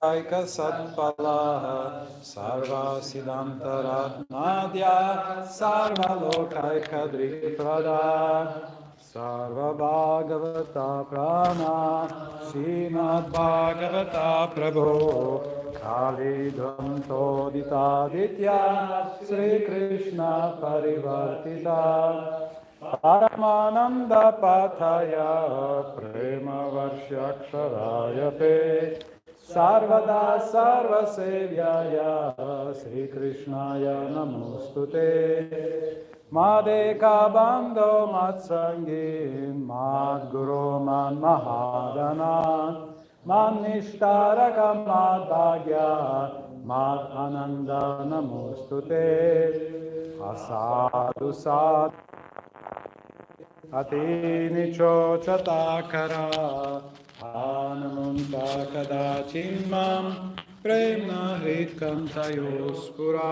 Aika Satpala Sarva Siddhantaratnadya Sarva Lokaika Driprada Sarva Bhagavata Prana Srimad Bhagavata Prabhu Kali Dhanto Ditya Sri Krishna Parivartita Paramananda Pathaya Prema Varshaksharayate Sarvada Sarva Sevyaya Sri Krishnaya Namostute Madeka Bando Matsangin Mad Guru Man Mahadana Man Nishtaraka Mad Bhagya Mad Ananda Namostute Asadu Sad Ati Nicho Chatakara Anamunta Kadachimam Premna Hritkantayuspura.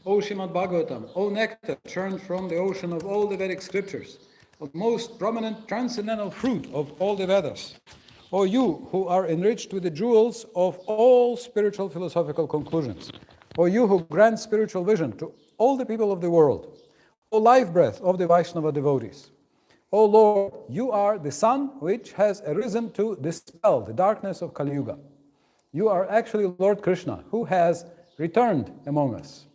O Srimad Bhagavatam, O nectar churned from the ocean of all the Vedic scriptures, the most prominent transcendental fruit of all the Vedas. O you who are enriched with the jewels of all spiritual philosophical conclusions. O you who grant spiritual vision to all the people of the world. O life breath of the Vaishnava devotees. O Lord, you are the sun which has arisen to dispel the darkness of Kali Yuga. You are actually Lord Krishna, who has returned among us.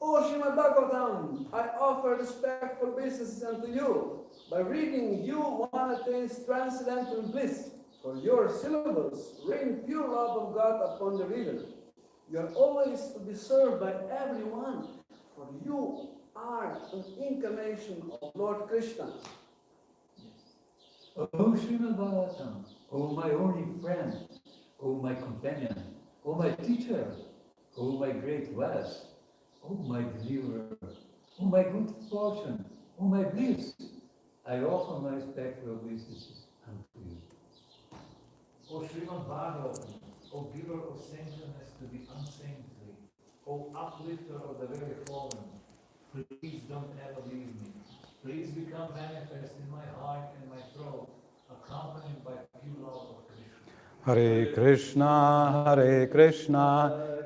O Srimad Bhagavatam, I offer respectful obeisances unto you. By reading you, one attains transcendental bliss. For your syllables rain pure love of God upon the reader. You are always to be served by everyone, for you are an incarnation of Lord Krishna. O Srimad Bhagavatam, O my only friend, O my companion, O my teacher, O my great wealth, O my deliverer, O my good fortune, O my bliss, I offer my respectful obeisances unto you. O Srimad Bhagavatam, O giver of saintliness to the unsaintly, O uplifter of the very fallen, please don't ever leave me. Please become manifest in my heart and my throat, accompanied by pure love of Krishna. Hare Krishna, Hare Krishna,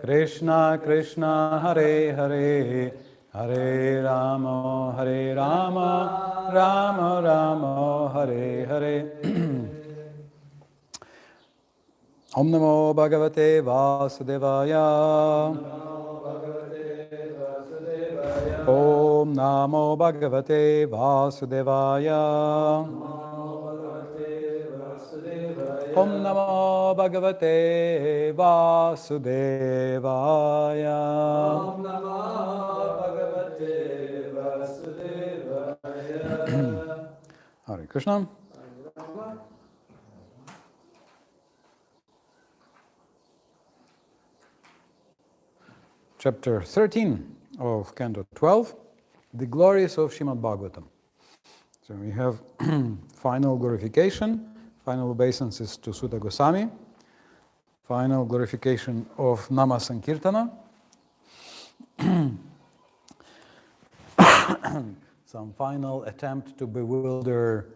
Krishna Krishna, Hare Hare, Hare Rama, Hare Rama, Rama Rama, Hare Hare. Om Namo Bhagavate Vasudevaya. Om Namo Bhagavate Vasudevaya. Om Namo Bhagavate Vasudevaya. Om Namo Bhagavate Vasudevaya. Hare Krishna. Chapter 13 of Canto 12, the glories of Srimad Bhagavatam. So we have final glorification, final obeisances to Sutta Goswami, final glorification of Nama Sankirtana, some final attempt to bewilder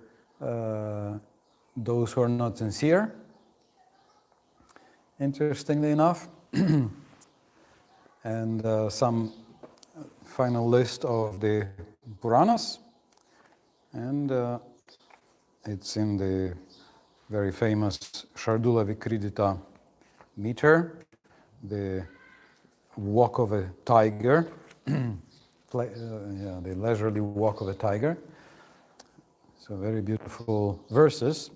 those who are not sincere, interestingly enough, and some final list of the Puranas, and it's in the very famous Shardula Vikridita meter, the walk of a tiger, the leisurely walk of a tiger. So very beautiful verses.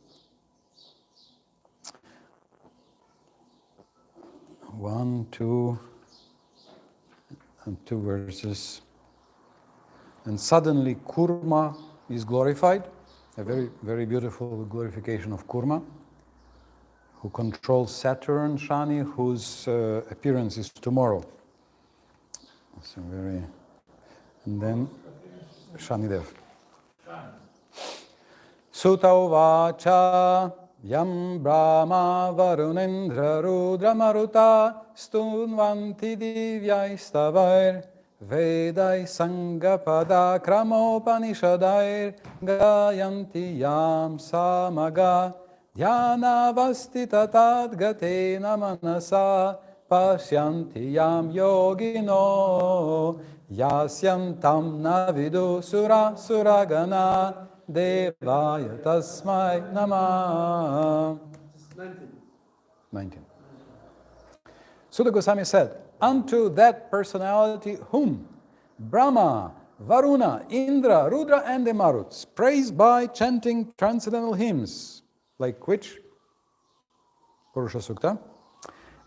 1, 2, and 2 verses. And suddenly Kurma is glorified, a very, very beautiful glorification of Kurma, who controls Saturn, Shani, whose appearance is tomorrow. So very, and then Shanidev. Sutta uvacha yam brahma varunendra rudra maruta stunvanti divyai stavair Vedai Sangapada Kramopanishadair Gayanti Yam Samaga Dhyanavastita Tadgatena Manasa Pashyanti Yam Yogino Yasyantam Navidu Sura Suragana Devaya Tasmai Namah. 19. Suda Goswami said, unto that personality whom Brahma, Varuna, Indra, Rudra and the Maruts praise by chanting transcendental hymns, like which? Purusha Sukta,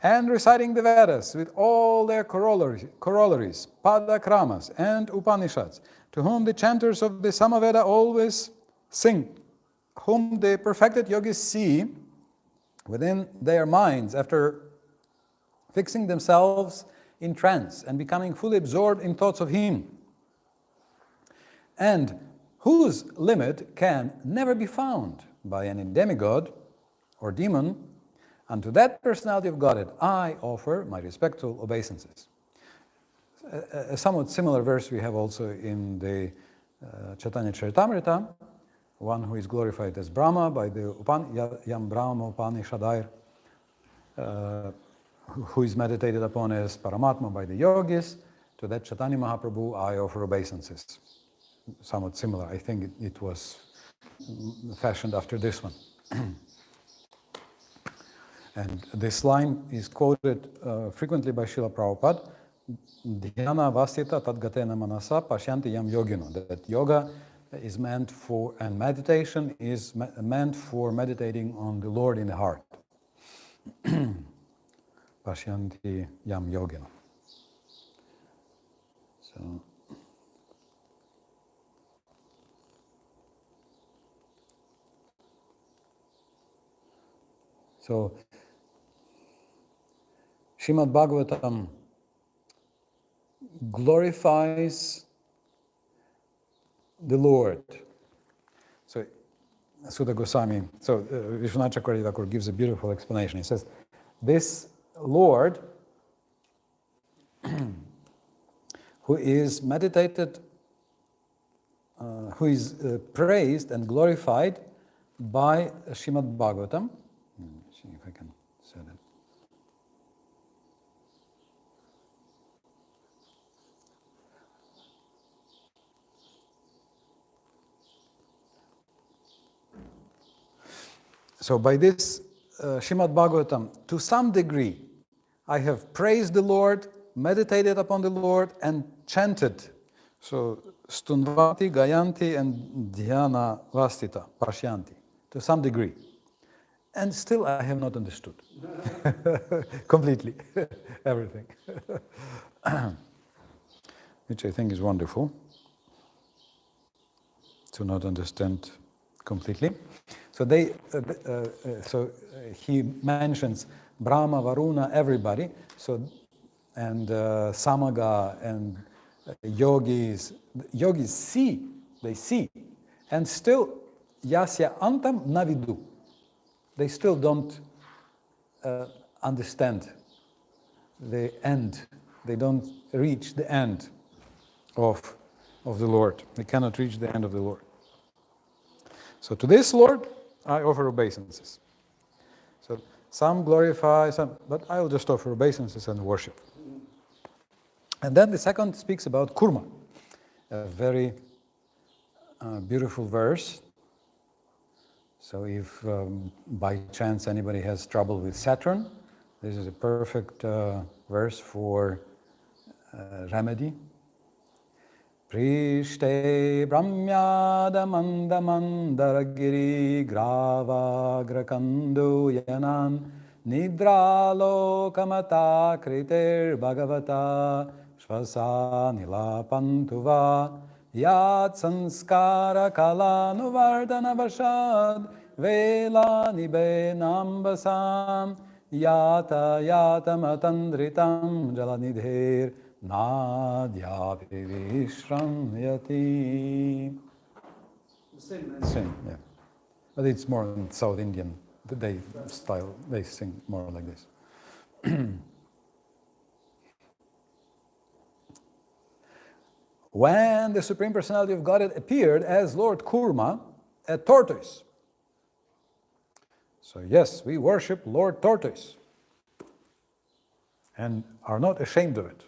and reciting the Vedas with all their corollaries, Padakramas and Upanishads, to whom the chanters of the Samaveda always sing, whom the perfected yogis see within their minds after fixing themselves in trance and becoming fully absorbed in thoughts of Him, and whose limit can never be found by any demigod or demon, unto that personality of Godhead I offer my respectful obeisances. A somewhat similar verse we have also in the Chaitanya Charitamrita, one who is glorified as Brahma by the Yam Brahma Upanishadair, who is meditated upon as Paramatma by the yogis. To that Chaitanya Mahaprabhu I offer obeisances. Somewhat similar. I think it was fashioned after this one. And this line is quoted frequently by Srila Prabhupada. Dhyana vasita tadgatena manasa pashyanti yam yogino. That yoga is meant for, and meditation is meant for meditating on the Lord in the heart. Pashyanti yam yogino. So Srimad Bhagavatam glorifies the Lord. So Sutta Goswami, Vishwanath Chakravarti Thakur gives a beautiful explanation. He says, this Lord who is meditated, who is praised and glorified by Srimad Bhagavatam. Let me see if I can say that. So by this Srimad Bhagavatam, to some degree, I have praised the Lord, meditated upon the Lord, and chanted. So Stunvati, Gayanti, and Dhyana Vastita, Pashyanti, to some degree. And still I have not understood completely everything, which I think is wonderful, to not understand completely. So he mentions Brahma, Varuna, everybody. So and Samaga and yogis see, they see, and still Yasya Antam Navidu. They still don't understand the end. They don't reach the end of the Lord. They cannot reach the end of the Lord. So to this Lord, I offer obeisances. So some glorify, some, but I will just offer obeisances and worship. And then the second speaks about kurma, a very beautiful verse. So if by chance anybody has trouble with Saturn, this is a perfect verse for remedy. Prishte brahmyada mandamandaragiri grava grakandu yanan nidralo kamata kriter bhagavata shvasa nilapantuva yat sanskara kalanuvardana vashad vela nibe nambasam yata yata matandritam jalanidher Nadya Vishramyati. Same, yeah. But it's more in South Indian, they style, they sing more like this. when the Supreme Personality of Godhead appeared as Lord Kurma, a tortoise. So yes, we worship Lord Tortoise and are not ashamed of it.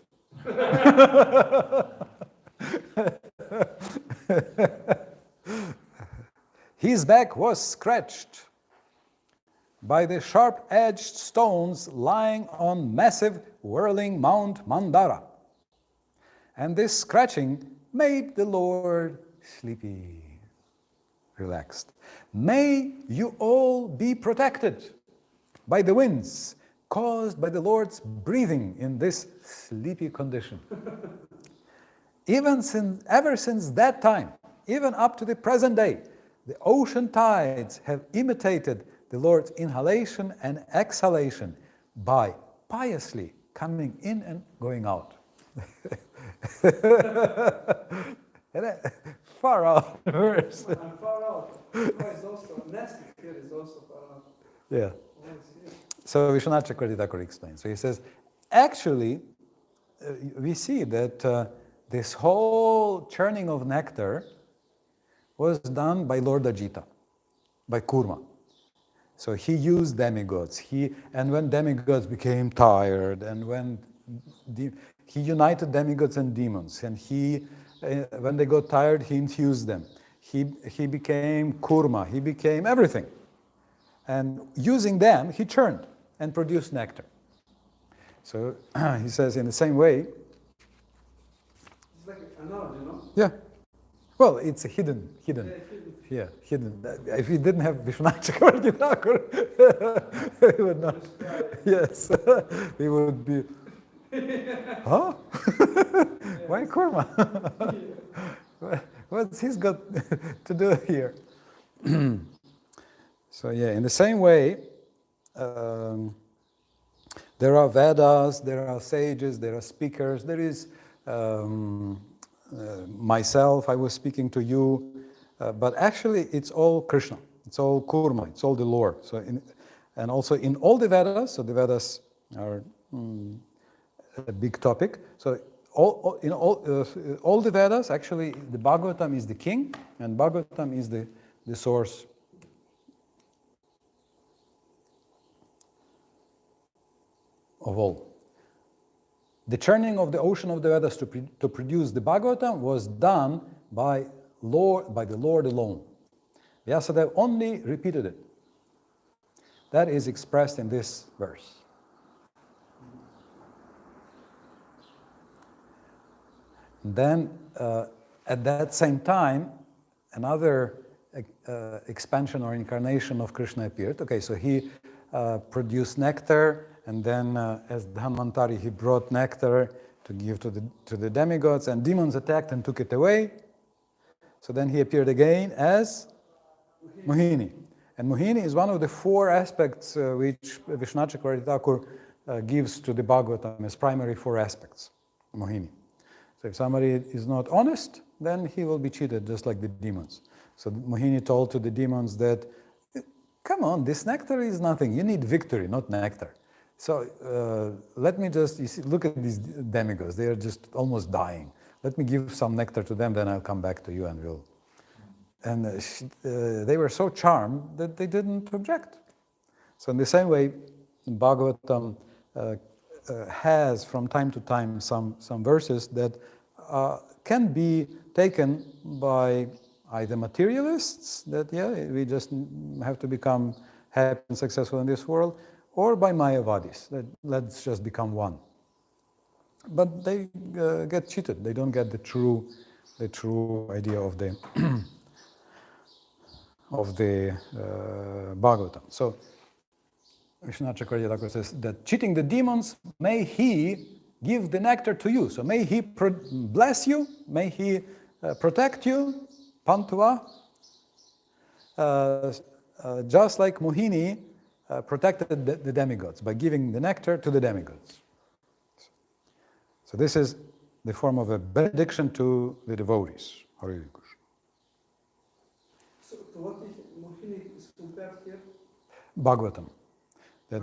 His back was scratched by the sharp-edged stones lying on massive whirling Mount Mandara. And this scratching made the Lord sleepy, relaxed. May you all be protected by the winds caused by the Lord's breathing in this sleepy condition. Ever since that time, even up to the present day, the ocean tides have imitated the Lord's inhalation and exhalation by piously coming in and going out. Far out verse. I'm far out. It's also nasty here is also far out. Yeah. So Vishwanath Chakravarti Thakur explains. So he says, actually, we see that this whole churning of nectar was done by Lord Ajita, by Kurma. So he used demigods. And when demigods became tired, and when he united demigods and demons, and when they got tired, he infused them. He became Kurma. He became everything. And using them, he churned and produced nectar. So he says, in the same way. It's like an analogy, no? Yeah. Well, it's a hidden. Yeah, hidden. If we didn't have Vishwanath Chakravarti Thakur, we would not. Yes, we would be. Huh? Why Kurma? What's he's got to do here? So yeah, in the same way, there are Vedas, there are sages, there are speakers, there is myself, I was speaking to you, but actually it's all Krishna, it's all Kurma, it's all the Lord. So and also in all the Vedas, so the Vedas are a big topic. So in all the Vedas, actually the Bhagavatam is the king, and Bhagavatam is the source of all. The churning of the ocean of the Vedas to produce the Bhagavatam was done by the Lord alone. Vyasadeva only repeated it. That is expressed in this verse. And then, at that same time, another expansion or incarnation of Krishna appeared. Okay, so he produced nectar, and then as Dhanvantari, he brought nectar to give to the demigods, and demons attacked and took it away. So then he appeared again as Mohini. And Mohini is one of the four aspects which Vishwanath Chakravarti Thakur gives to the Bhagavatam as primary four aspects, Mohini. So if somebody is not honest, then he will be cheated just like the demons. So Mohini told to the demons that, come on, this nectar is nothing. You need victory, not nectar. So let me just, look at these demigods. They are just almost dying. Let me give some nectar to them, then I'll come back to you and we'll. And they were so charmed that they didn't object. So in the same way, Bhagavatam has from time to time some verses that can be taken by either materialists, that we just have to become happy and successful in this world, or by Mayavadis, that let's just become one. But they get cheated. They don't get the true idea of the Bhagavatam. So Vishwanath Chakravarti Thakur says that cheating the demons, may he give the nectar to you. So may he bless you, may he protect you, Pantuva, just like Mohini protected the demigods by giving the nectar to the demigods. So this is the form of a benediction to the devotees. Hare Krishna. So to what Mohini is compared here? Bhagavatam. The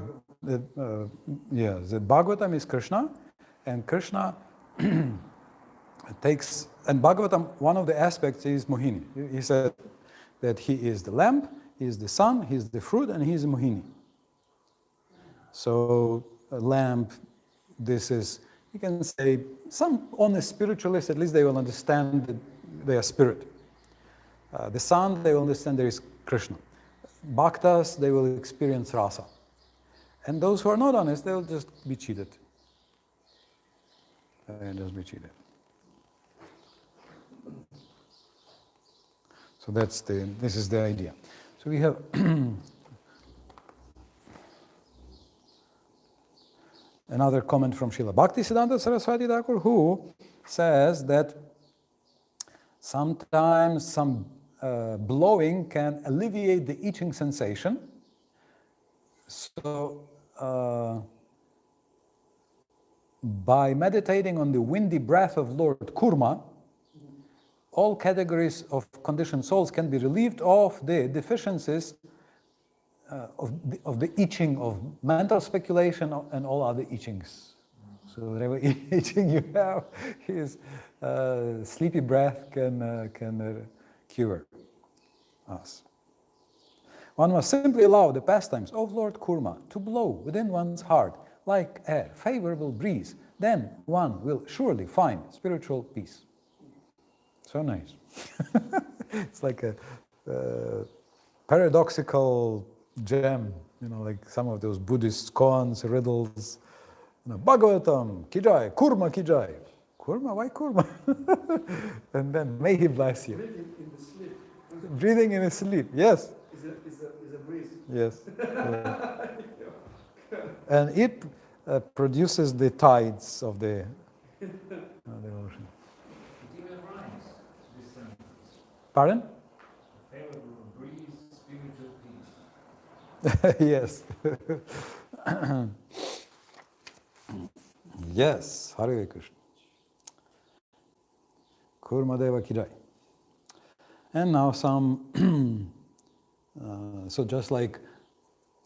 Bhagavatam is Krishna, and Krishna takes, and Bhagavatam, one of the aspects is Mohini. He said that he is the lamp, he is the sun, he is the fruit, and he is Mohini. So a lamp, this is, you can say, some honest spiritualists, at least they will understand that they are spirit. The sun, they will understand there is Krishna. Bhaktas, they will experience rasa. And those who are not honest, they will just be cheated. So this is the idea. So we have another comment from Srila Bhaktisiddhanta Saraswati Thakur, who says that sometimes some blowing can alleviate the itching sensation. So by meditating on the windy breath of Lord Kurma, all categories of conditioned souls can be relieved of the deficiencies of the itching of mental speculation and all other itchings. So whatever itching you have, his sleepy breath can cure us. One must simply allow the pastimes of Lord Kurma to blow within one's heart like a favorable breeze. Then one will surely find spiritual peace. So nice. It's like a paradoxical gem, like some of those Buddhist koans, riddles. Bhagavatam, Kijai, Kurma Kijai. Kurma, why Kurma? And then may he bless you. Breathing in the sleep. Breathing in his sleep, yes. Is a breeze. Yes. And it produces the tides of the ocean. It even rhymes, this sentence. Pardon? Favorable breeze, spiritual peace. Yes. Yes, Hare Krishna. Kurmadeva Kijai. And now some, so just like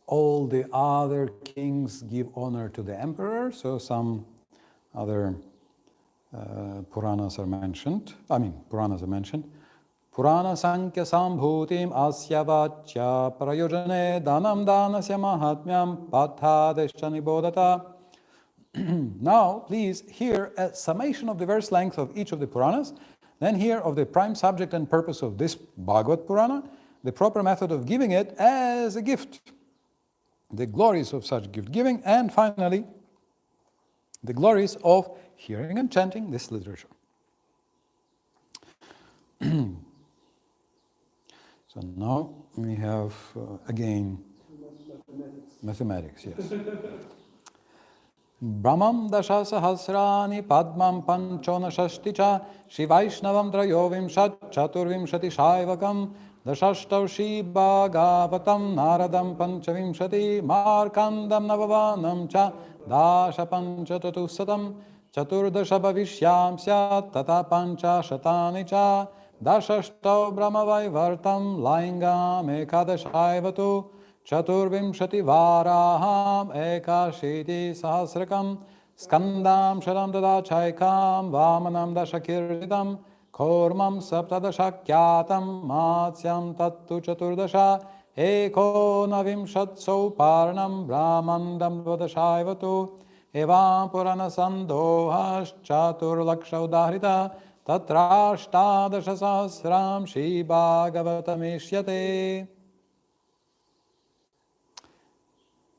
all the other kings give honor to the emperor, so some other Puranas are mentioned. Purana Sankhya Sambhutim Asya Vachya Prayojane Danam Danasya Mahatmyam Pathadescha Nibodhata. Now, please hear a summation of the verse length of each of the Puranas, then hear of the prime subject and purpose of this Bhagavad Purana, the proper method of giving it as a gift, the glories of such gift giving, and finally, the glories of hearing and chanting this literature. So now we have again mathematics, yes. Brahmam dasha sahasrani padmam panchona shashticha shivaishnavam trayovimshat chaturvimshati shaivakam dashashtav shibhagavatam naradam panchavimshati markandam navavanam cha dasha panchatatussatam chaturdasha bhavishyam syat tata pancha shatani cha dashashtav brahmavaivartam laingam ekadashaivatu Chaturvimshati varaham ekashiti sahasrakam skandam sharam dadachaikam vamanam dashakirjidam kormam saptadashakyatam matsyam tattu chaturdasha eko navimshatso parnam brahmandam dvadashaivatu evam purana sandohas chaturlaksha udahrita tatrashtadasha sahasram shri bhagavatameshyate.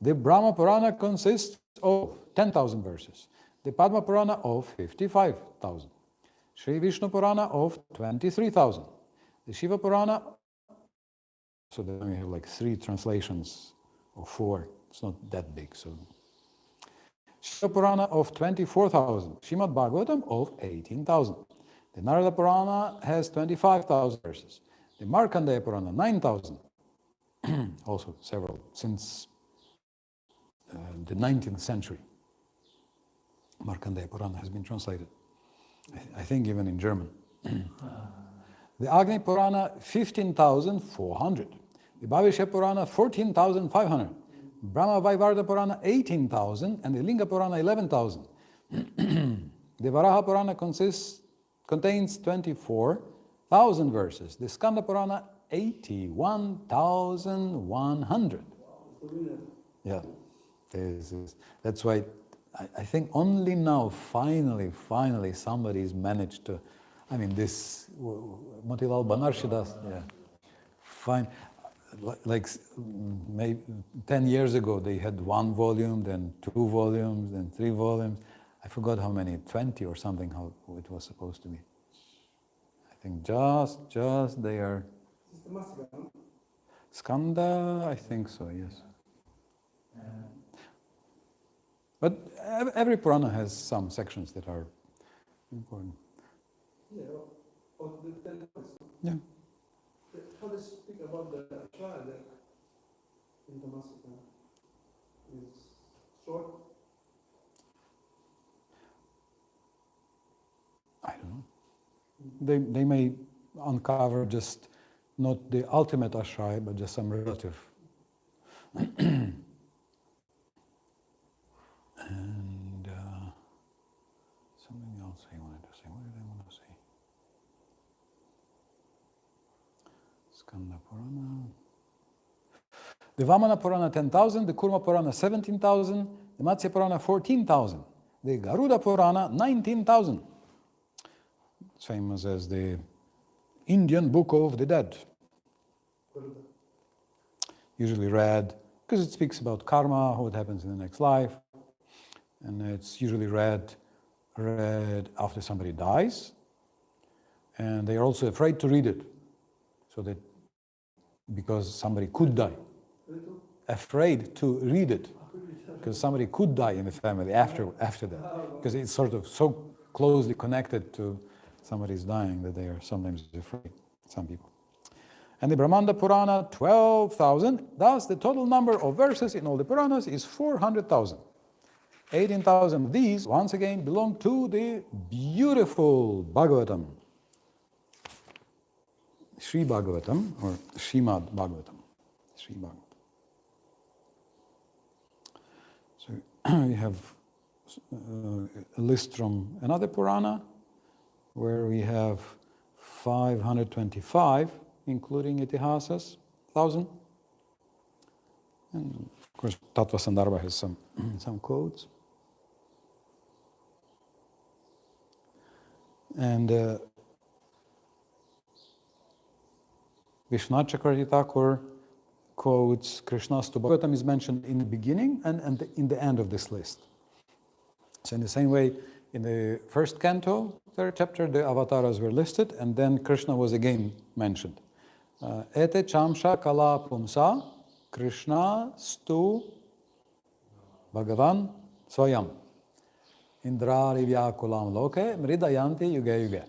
The Brahma Purana consists of 10,000 verses, the Padma Purana of 55,000, Sri Vishnu Purana of 23,000, the Shiva Purana, so then we have like 3 translations or 4, it's not that big, so Shiva Purana of 24,000, Srimad Bhagavatam of 18,000, the Narada Purana has 25,000 verses, the Markandeya Purana 9,000, also several, since the 19th century. Markandeya Purana has been translated, I think even in German. The Agni Purana 15,400, the Bhavishya Purana 14,500, Brahma Vaivarta Purana 18,000, and the Linga Purana 11,000. The Varaha Purana consists contains 24,000 verses. The Skanda Purana, 81,100. Yeah, that's why I think only now, finally, somebody's managed to, this Motilal Banarshi, yeah, fine. Like maybe 10 years ago, they had 1 volume, then 2 volumes, then 3 volumes. I forgot how many, 20 or something, how it was supposed to be. I think just they are. Skanda, I think so, yes. But every Purana has some sections that are important. Yeah, or the 10 Yeah. How they speak about the Ashra in the Massacre is short. I don't know. They may uncover just not the ultimate Ashray, but just some relative. And something else I wanted to say. What did I want to say? Skanda Purana. The Vamana Purana 10,000, the Kurma Purana 17,000, the Matsya Purana 14,000, the Garuda Purana 19,000. It's famous as the Indian Book of the Dead. Usually read because it speaks about karma, what happens in the next life, and it's usually read after somebody dies, and they are also afraid to read it, so that because somebody could die, afraid to read it, because somebody could die in the family after that, because it's sort of so closely connected to somebody's dying that they are sometimes afraid, some people. And the Brahmanda Purana, 12,000. Thus, the total number of verses in all the Puranas is 400,000. 18,000 of these, once again, belong to the beautiful Bhagavatam. Sri Bhagavatam, or Srimad Bhagavatam. Sri Bhagavatam. So, we have a list from another Purana, where we have 525, including Itihasas, 1,000. And of course, Tattva Sandarbha has some quotes. And Vishwanath Chakravarti Thakur quotes Krishna's Bhagavatam is mentioned in the beginning and in the end of this list. So in the same way, in the first canto, third chapter, the avatars were listed, and then Krishna was again mentioned. Ete chamsha kala pumsa Krishna stu Bhagavan swayam Indrari vyakulam loke mridayanti yuge yuge.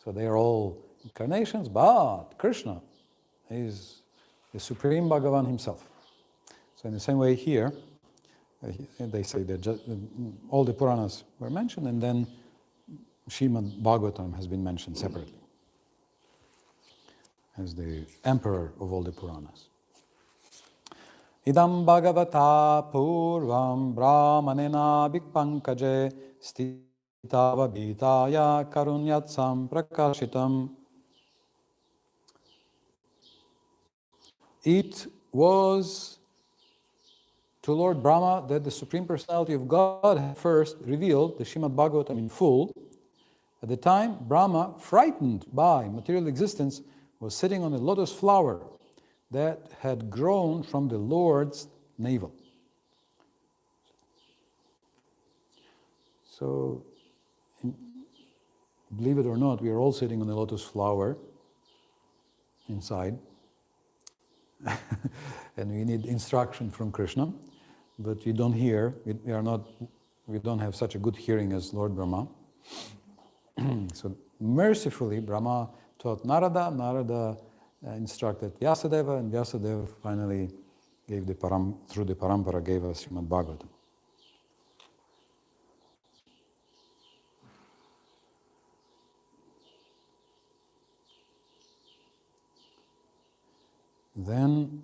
So they are all incarnations, but Krishna is the Supreme Bhagavan himself. So in the same way here, they say that all the Puranas were mentioned, and then Srimad Bhagavatam has been mentioned separately as the emperor of all the Puranas. Idam Bhagavata Purvam Brahmanena Bhikpankaje Stitava Bhitaya Karunyatsam Prakashitam. It was to Lord Brahma that the Supreme Personality of God had first revealed the Srimad Bhagavatam in full. At the time, Brahma, frightened by material existence, was sitting on a lotus flower that had grown from the Lord's navel. So, believe it or not, we are all sitting on a lotus flower inside. And we need instruction from Krishna, but we don't hear, we don't have such a good hearing as Lord Brahma. So mercifully, Brahma taught Narada, Narada instructed Vyasadeva, and Vyasadeva finally gave through the Parampara gave us Srimad Bhagavatam. Then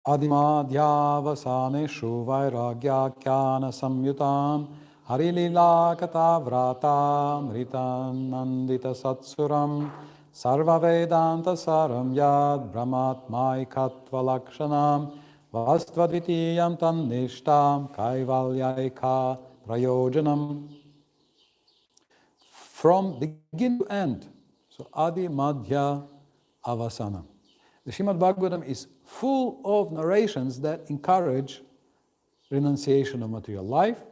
Adimadhyavasaneshu vairagya kyana samyutam Hari Lila Kata Vrata Mritan Nandita Satsuram Sarva Vedanta Saram Yad Brahmatmaikatva Lakshanam Vastvadvitiyam Tannishtam Kaivalyaika Prayojanam. From beginning to end, so Adi Madhya Avasana. The Srimad Bhagavatam is full of narrations that encourage renunciation of material life,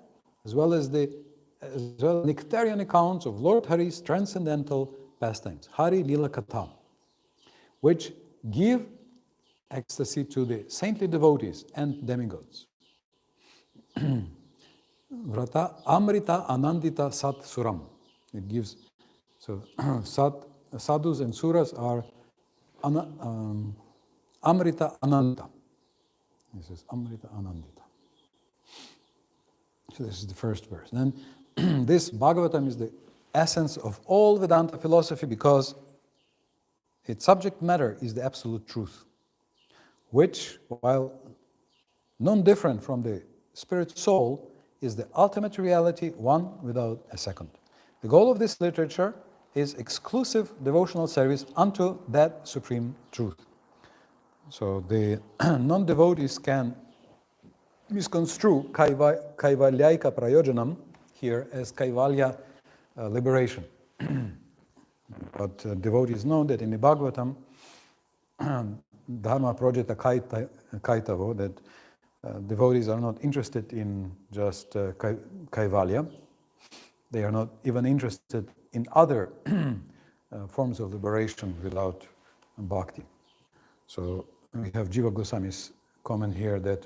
as well as nectarian accounts of Lord Hari's transcendental pastimes, Hari Lila Katha, which give ecstasy to the saintly devotees and demigods. Vrata Amrita Anandita Sat Suram. It gives, so sadhus and suras are Amrita Ananda. This is Amrita Anandita. So this is the first verse. Then this Bhagavatam is the essence of all Vedanta philosophy because its subject matter is the absolute truth, which, while non-different from the spirit soul, is the ultimate reality, one without a second. The goal of this literature is exclusive devotional service unto that supreme truth. So the non-devotees can misconstrue Kaivalyaika Prayojanam here as Kaivalya liberation. But devotees know that in the Bhagavatam, Dharma Projeta Kaitavo, that devotees are not interested in just Kaivalya. They are not even interested in other forms of liberation without bhakti. So we have Jiva Goswami's comment here that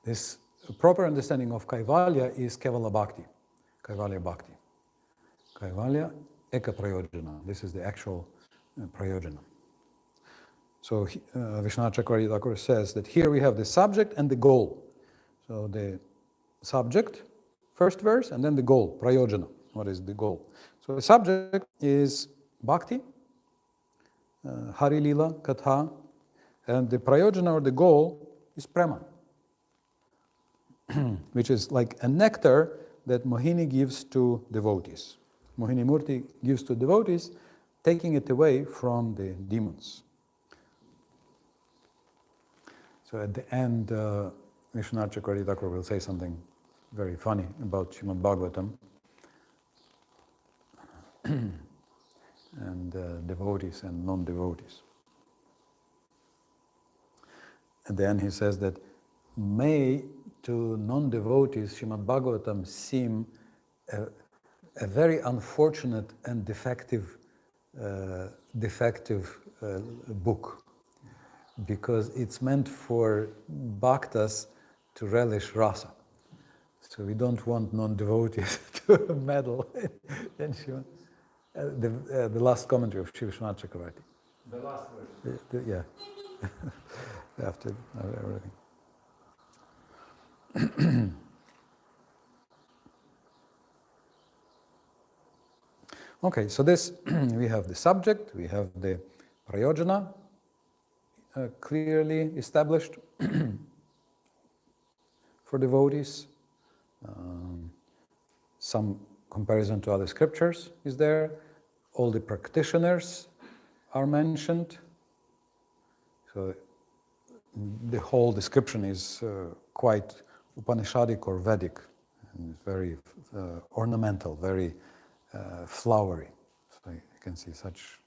this proper understanding of Kaivalya is Kevala Bhakti, Kaivalya Bhakti. Kaivalya Eka Prayojana. This is the actual Prayojana. So Vishwanath Chakravarti Thakur says that here we have the subject and the goal. So the subject, first verse, and then the goal, Prayojana. What is the goal? So the subject is Bhakti, Hari Lila, Katha, and the Prayojana or the goal is Prema, which is like a nectar that Mohini gives to devotees. Mohini Murti gives to devotees, taking it away from the demons. So at the end, Vishwanath Chakravarti Thakur will say something very funny about Srimad Bhagavatam and devotees and non-devotees. At the end he says that may to non-devotees Srimad Bhagavatam seem a very unfortunate and defective book, because it's meant for bhaktas to relish rasa. So we don't want non-devotees to meddle in Srimad. The last commentary of Shri Vishwanath Chakravarti. The last verse. Yeah. After everything. Okay, so this, we have the subject, we have the prayojana clearly established for devotees. Some comparison to other scriptures is there. All the practitioners are mentioned. So the whole description is quite Upanishadic or Vedic, and very ornamental, very flowery. So you can see such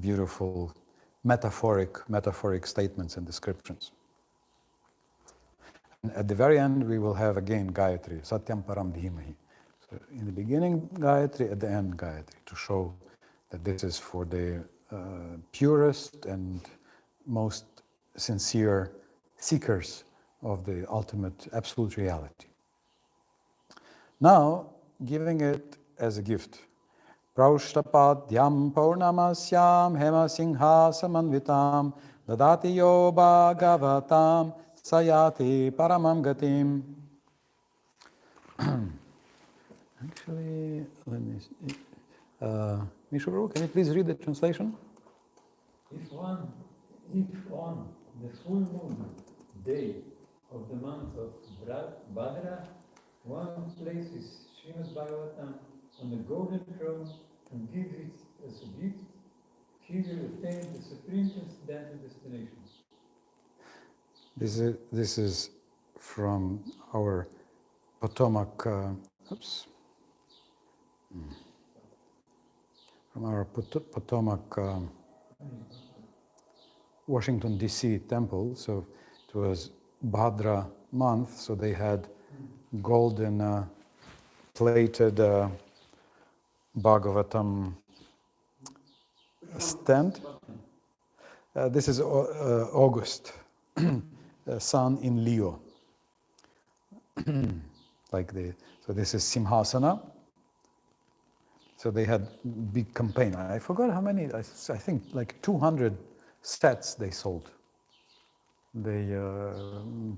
beautiful metaphoric statements and descriptions. And at the very end, we will have again Gayatri, Satyam Param Dhimahi. So in the beginning, Gayatri, at the end, Gayatri, to show that this is for the purest and most sincere seekers of the ultimate absolute reality. Now, giving it as a gift. Praushthapadyam Paurnamasyam Hema Singha Samanvitam Dadati Yo Bhagavatam Sayati Paramam Gatim. Actually, let me see. Mishu Prabhu, can you please read the translation? If on the full moon day of the month of Bhadra, one places Srimad Bhagavatam on the golden throne and gives it as a gift. He will attain the supreme transcendental destination. This is from our Potomac, from our Potomac, Washington D.C. temple. So it was Bhadra month, so they had golden plated Bhagavatam stand. This is August, Sun in Leo. So this is Simhasana. So they had big campaign. I forgot how many. I think like 200 sets they sold. They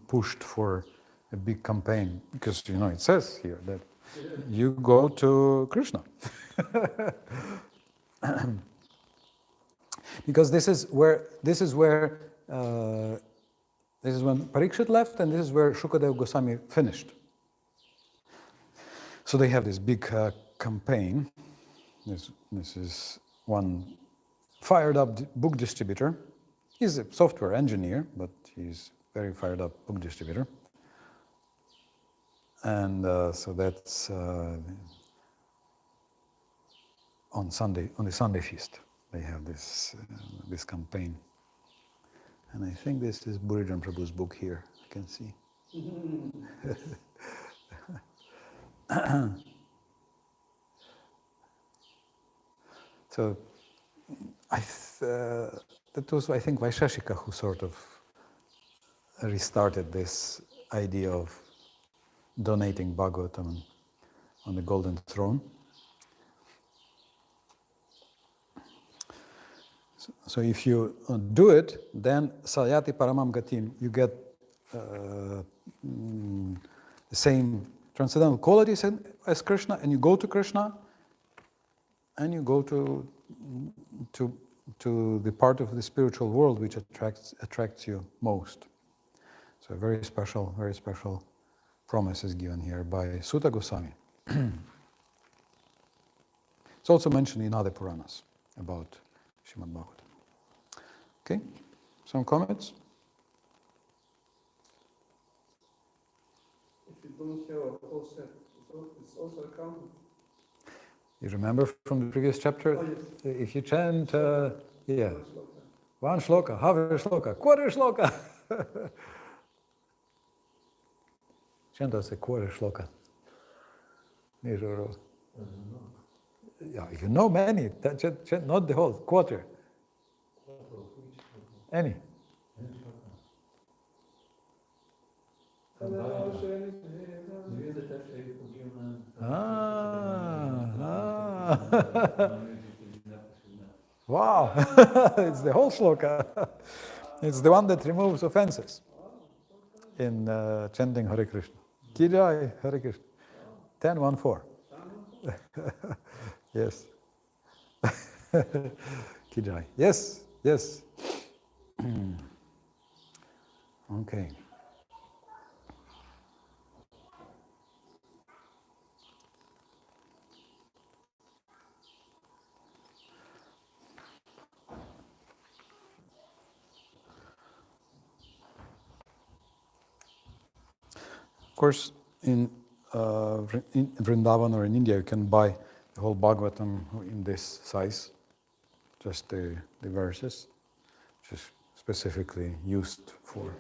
pushed for a big campaign because it says here that you go to Krishna. Because this is when Parikshit left, and this is where Shukadev Goswami finished. So they have this big campaign. This is one fired up book distributor. He's a software engineer, but he's very fired up book distributor. And so that's on Sunday, on the Sunday feast, they have this campaign. And I think this is Burijan Prabhu's book here, I can see. So that was, I think, Vaishashika who sort of restarted this idea of donating Bhagavatam on the golden throne. So if you do it, then Sayati Paramam Gatim, you get the same transcendental qualities as Krishna, and you go to Krishna, and you go to the part of the spiritual world which attracts you most. So a very special promise is given here by Sutta Goswami. It's also mentioned in other Puranas about Srimad Bhagavatam. Okay, some comments? If you don't have a whole set, it's also a counter. You remember from the previous chapter? Oh, yes. If you chant, one shloka, half a shloka, quarter shloka. Chant us a quarter shloka. Yeah, you know many, chant not the whole, quarter. Any. Wow, it's the whole shloka. It's the one that removes offenses in chanting Hare Krishna. Kijai, Hare Krishna. 10-1-4. Yes. Kijai. Yes, yes. Okay. Of course, in Vrindavan or in India, you can buy the whole Bhagavatam in this size, just the verses, which is specifically used for.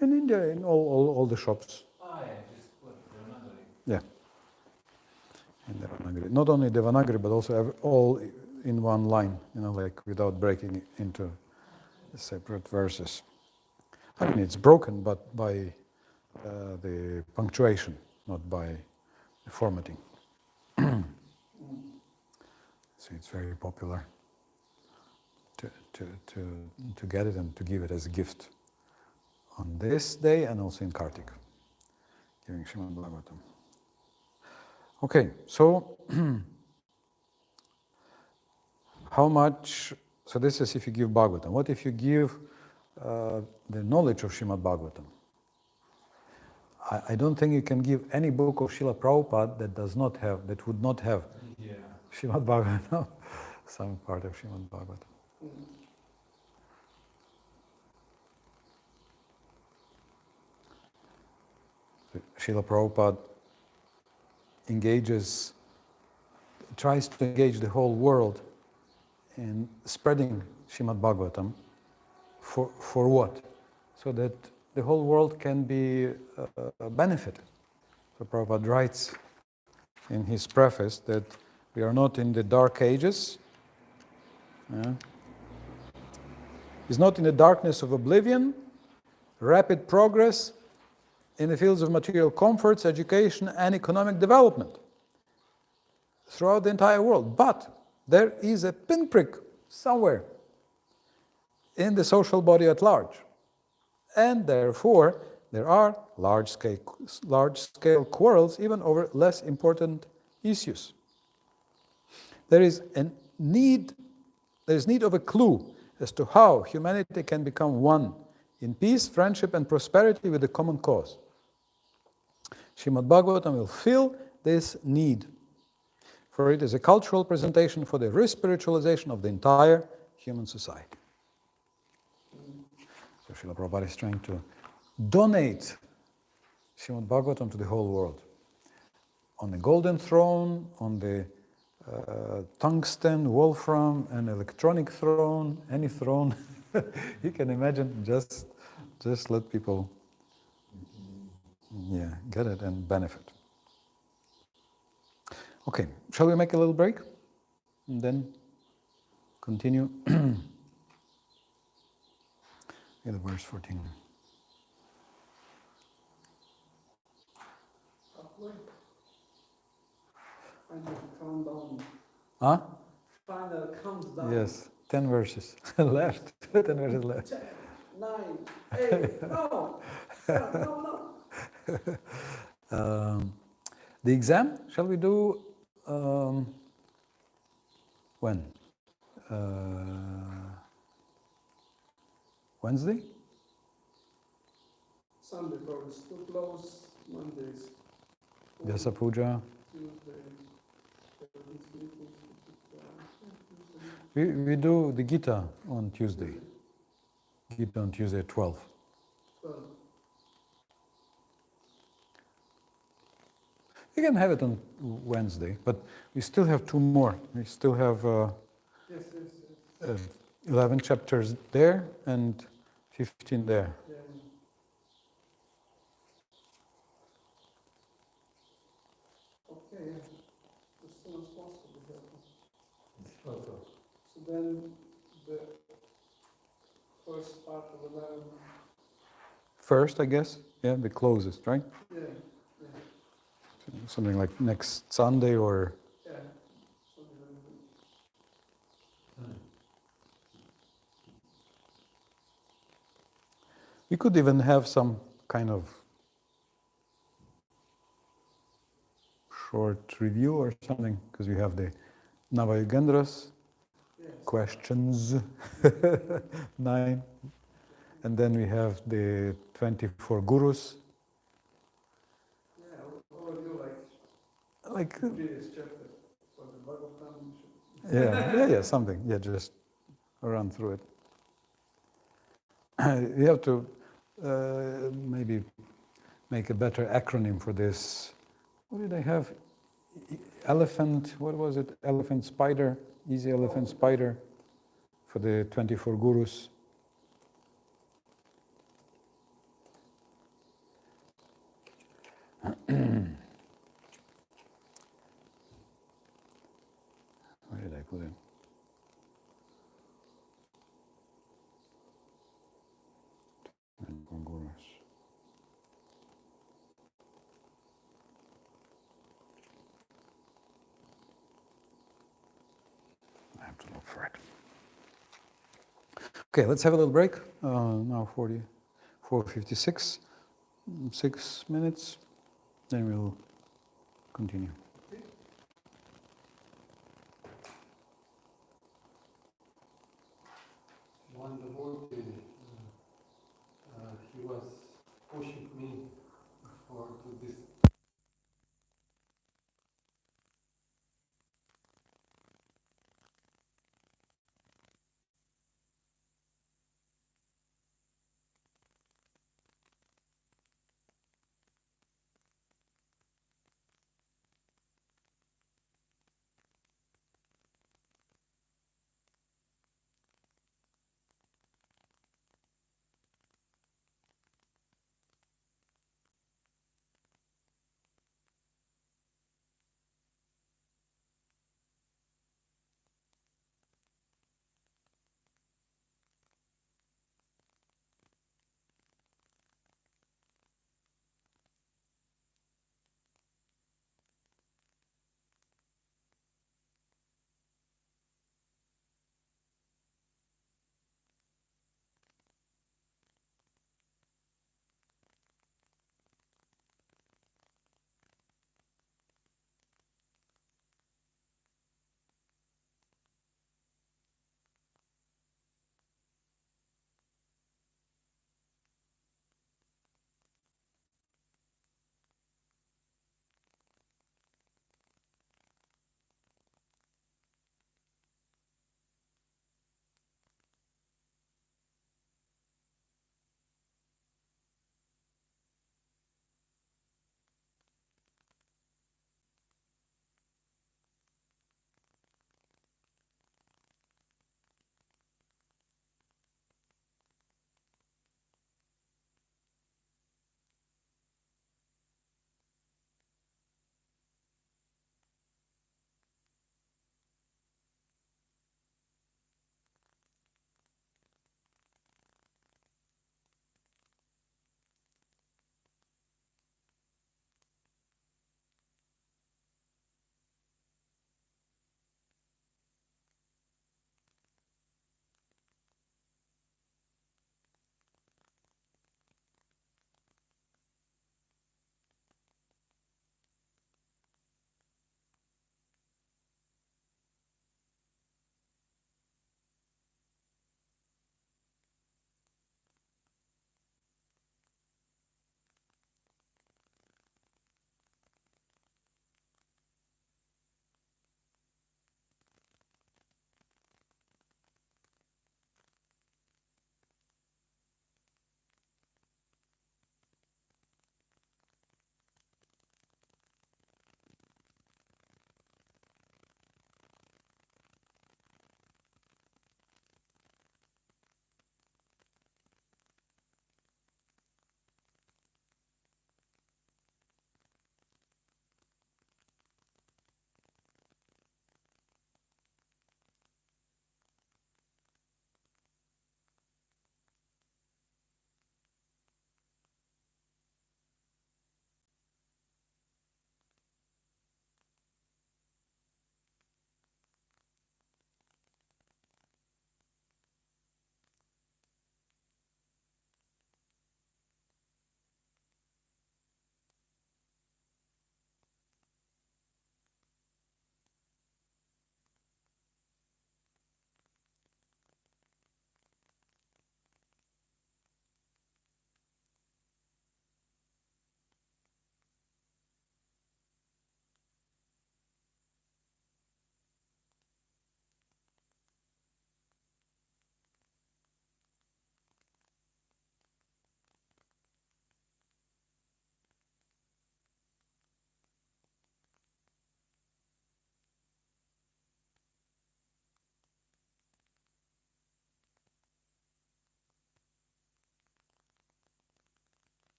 In India, in all the shops. Just put Devanagari. Yeah. In Devanagari. Not only Devanagari, but also all in one line, like without breaking it into separate verses. I mean, it's broken, but by the punctuation, not by the formatting. So it's very popular to get it and to give it as a gift on this day and also in Kartik, giving Srimad Bhagavatam. Okay, so how much? So this is if you give Bhagavatam. What if you give the knowledge of Srimad Bhagavatam? I don't think you can give any book of Srila Prabhupada that would not have Srimad Bhagavatam, some part of Srimad Bhagavatam. Srila Prabhupada tries to engage the whole world in spreading Srimad Bhagavatam. For what? So that the whole world can be benefited. So Prabhupada writes in his preface that we are not in the dark ages. It's not in the darkness of oblivion, rapid progress in the fields of material comforts, education, and economic development throughout the entire world. But there is a pinprick somewhere in the social body at large. And therefore, there are large-scale quarrels even over less important issues. There is need of a clue as to how humanity can become one in peace, friendship, and prosperity with the common cause. Srimad Bhagavatam will fill this need, for it is a cultural presentation for the re-spiritualization of the entire human society. So Srila Prabhupada is trying to donate Srimad Bhagavatam to the whole world. On the golden throne, on the tungsten, wolfram, and electronic throne, any throne you can imagine, just let people get it and benefit. Okay, shall we make a little break and then continue? With verse 14. Finally calm down. Huh? Finally calms down. Yes, 10 verses left. 10 verses left. 10, 9, 8, no, 7, no. The exam, shall we do when? Wednesday? Sunday probably still close. Mondays. Jasa Puja. Tuesday. We do the Gita on Tuesday. Gita on Tuesday at 12. 12. We can have it on Wednesday, but we still have 2 more. We still have Yes. 11 chapters there and 15 there. Yeah. Okay, as soon as possible. So then the first part of 11. First, I guess, the closest, right? Yeah. Something like next Sunday or... Yeah. We could even have some kind of short review or something, because we have the Navayogendras, questions, 9, and then we have the 24 gurus. Yeah, or you Like previous chapter for the Bhagavatam. something. Just run through it. You have to maybe make a better acronym for this. What did I have? Elephant, what was it? Elephant spider, easy elephant spider for the 24 gurus. Where did I put it? Gurus. I have to look for it. Okay, let's have a little break. Now 4:56, 6 minutes, then we'll continue. One devotee, he was pushing me for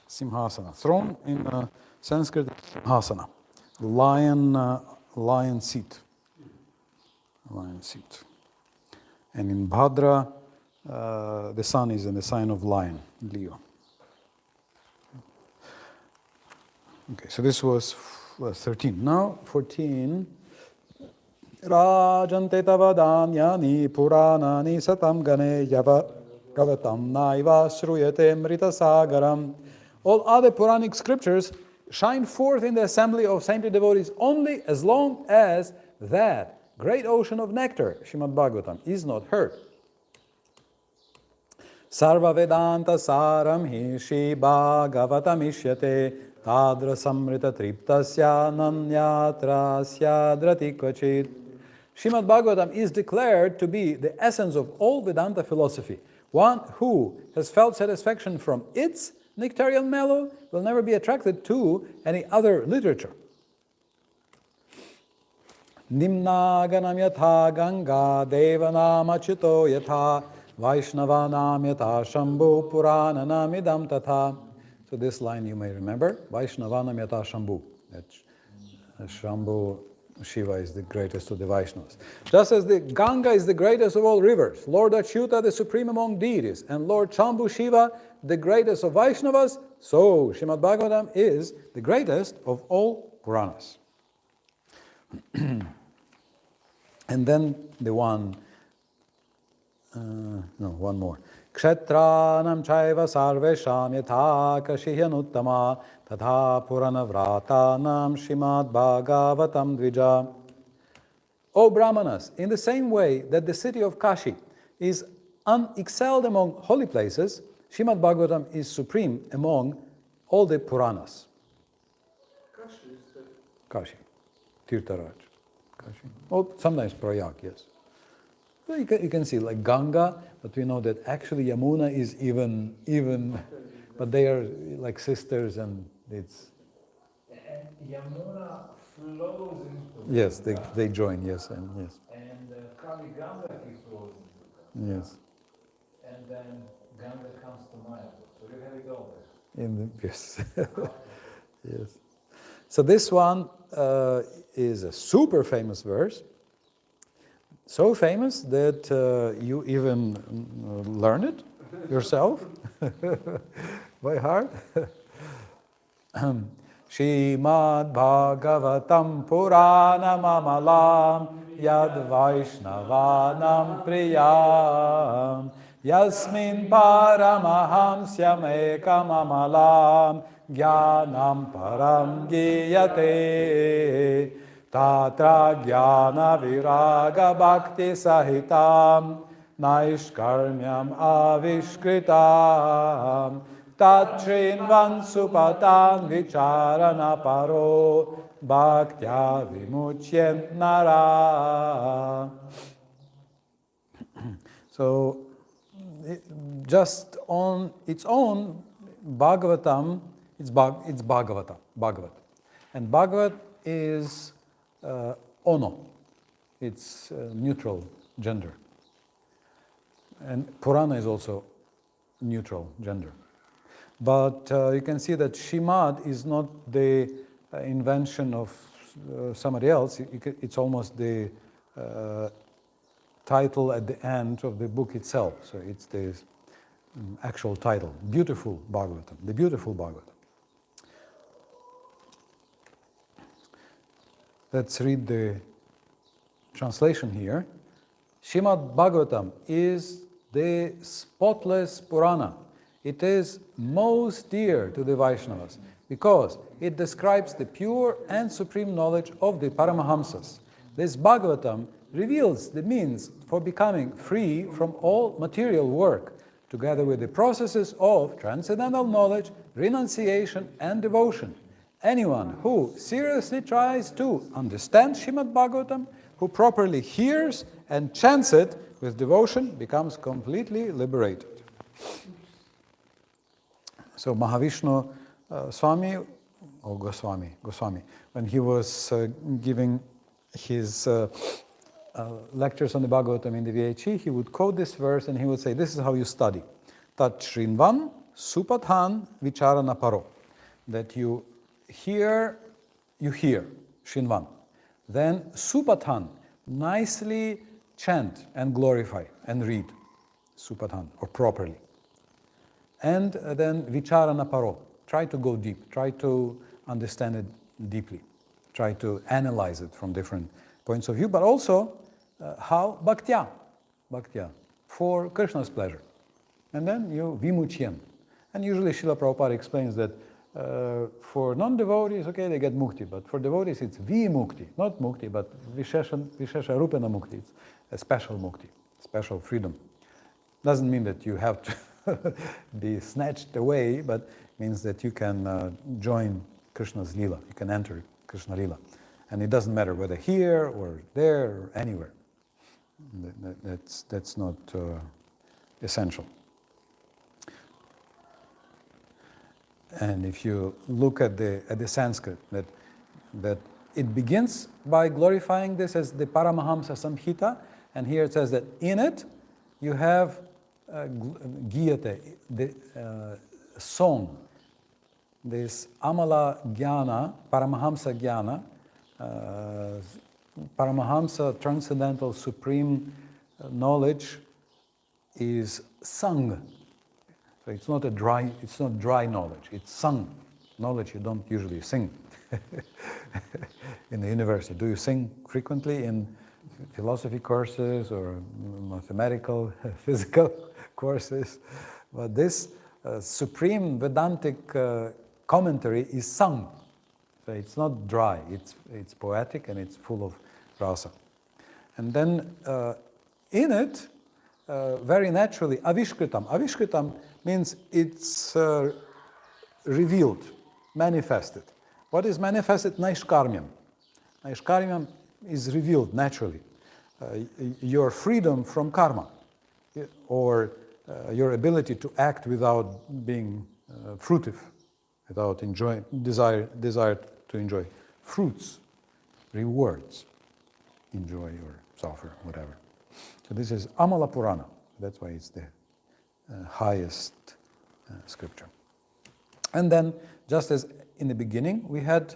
Simhasana. Throne in Sanskrit, Simhasana. Lion seat. Lion seat. And in Bhadra, the sun is in the sign of lion, Leo. Okay, so this was 13. Now 14. Rajante tavadanyani puranani satam gane yava gavatam naiva shruyate mrita sagaram. All other Puranic scriptures shine forth in the assembly of saintly devotees only as long as that great ocean of nectar, Srimad Bhagavatam, is not heard. Sarva Vedanta Saram hi Shri Bhagavatam ishyate Tadra Samrita Triptasya Nanyatrasya Drati Kvachit. Srimad Bhagavatam is declared to be the essence of all Vedanta philosophy. One who has felt satisfaction from its nectarian mellow will never be attracted to any other literature. Nimna ganam yatha ganga devanam achito yatha Vaishnavanam yatha Shambhu Purananam idam tatha. So this line you may remember. Vaishnavanam yatha Shambhu. Shambhu Shiva is the greatest of the Vaishnavas. Just as the Ganga is the greatest of all rivers, Lord Achyuta the supreme among deities, and Lord Shambhu Shiva the greatest of Vaishnavas, so Srimad Bhagavatam is the greatest of all Puranas. And then the one more. Kshetranam chaiva sarvesham yatha kashihyanuttama tatha puranavratanam Srimad Bhagavatam dvija. O Brahmanas, in the same way that the city of Kashi is unexcelled among holy places, Srimad Bhagavatam is supreme among all the Puranas. Kashi, Tirtharaj. Kashi. Well, sometimes Prayag, yes. Well, you can see like Ganga, but we know that actually Yamuna is even, but they are like sisters, and it's. And Yamuna flows into. Yes, they join. Yes, and yes. And Kali Gandaki flows into. Yes. And then Ganga comes to Mayapur. So you have it all there. Yes. Yes. So this one is a super famous verse. So famous that you even learn it yourself by heart. Shrimad Bhagavatam Puranam Amalam Yad Vaishnavanam Priyam Yasmin Paramahamsyam Ekam Amalam Jnanam Param Giyate Tatra Jnana Viraga Bhakti Sahitam Naishkarmyam Avishkritam Tatrinvan Supatan Vicharana Paro Bhaktya Vimuchyant Nara. So, just on its own, Bhagavatam, it's Bhagavata. And Bhagavat is ono. It's neutral gender. And Purana is also neutral gender. But you can see that Shrimad is not the invention of somebody else. It's almost the title at the end of the book itself. So it's the actual title. Beautiful Bhagavatam. The beautiful Bhagavatam. Let's read the translation here. Srimad Bhagavatam is the spotless Purana. It is most dear to the Vaishnavas because it describes the pure and supreme knowledge of the Paramahamsas. This Bhagavatam reveals the means for becoming free from all material work, together with the processes of transcendental knowledge, renunciation, and devotion. Anyone who seriously tries to understand Srimad Bhagavatam, who properly hears and chants it with devotion, becomes completely liberated. So Mahavishnu Swami, or Goswami, when he was giving his lectures on the Bhagavatam in the VHE, he would quote this verse and he would say, this is how you study. Tat Shrinvan Supathan vicharana paro. That you hear, Shinvan. Then Supathan, nicely chant and glorify and read. Supathan, or properly. And then vicharana paro. Try to go deep. Try to understand it deeply. Try to analyze it from different points of view, but also how? Bhaktya. Bhaktya. For Krishna's pleasure. And then you vimuchyan. And usually Srila Prabhupada explains that for non-devotees, okay, they get mukti, but for devotees it's vimukti, not mukti, but vishesha rupena mukti. It's a special mukti, special freedom. Doesn't mean that you have to be snatched away, but means that you can join Krishna's lila. You can enter Krishna lila, and it doesn't matter whether here or there or anywhere. That's not essential. And if you look at the Sanskrit, that it begins by glorifying this as the Paramahamsa Samhita, and here it says that in it you have Giyate, the song, this Amala Jnana, Paramahamsa Jnana, Paramahamsa transcendental supreme knowledge is sung. So it's not dry knowledge, it's sung knowledge you don't usually sing in the university. Do you sing frequently in philosophy courses or mathematical, physical courses? But this supreme Vedantic commentary is sung. So it's not dry, it's poetic and it's full of rasa. And then in it, very naturally, avishkritam. Avishkritam means it's revealed, manifested. What is manifested? Naishkarmyam. Naishkarmyam is revealed naturally. Your freedom from karma, or your ability to act without being fruitive, without desire to enjoy fruits, rewards, enjoy or suffer, whatever. So this is Amala Purana. That's why it's the highest scripture. And then, just as in the beginning, we had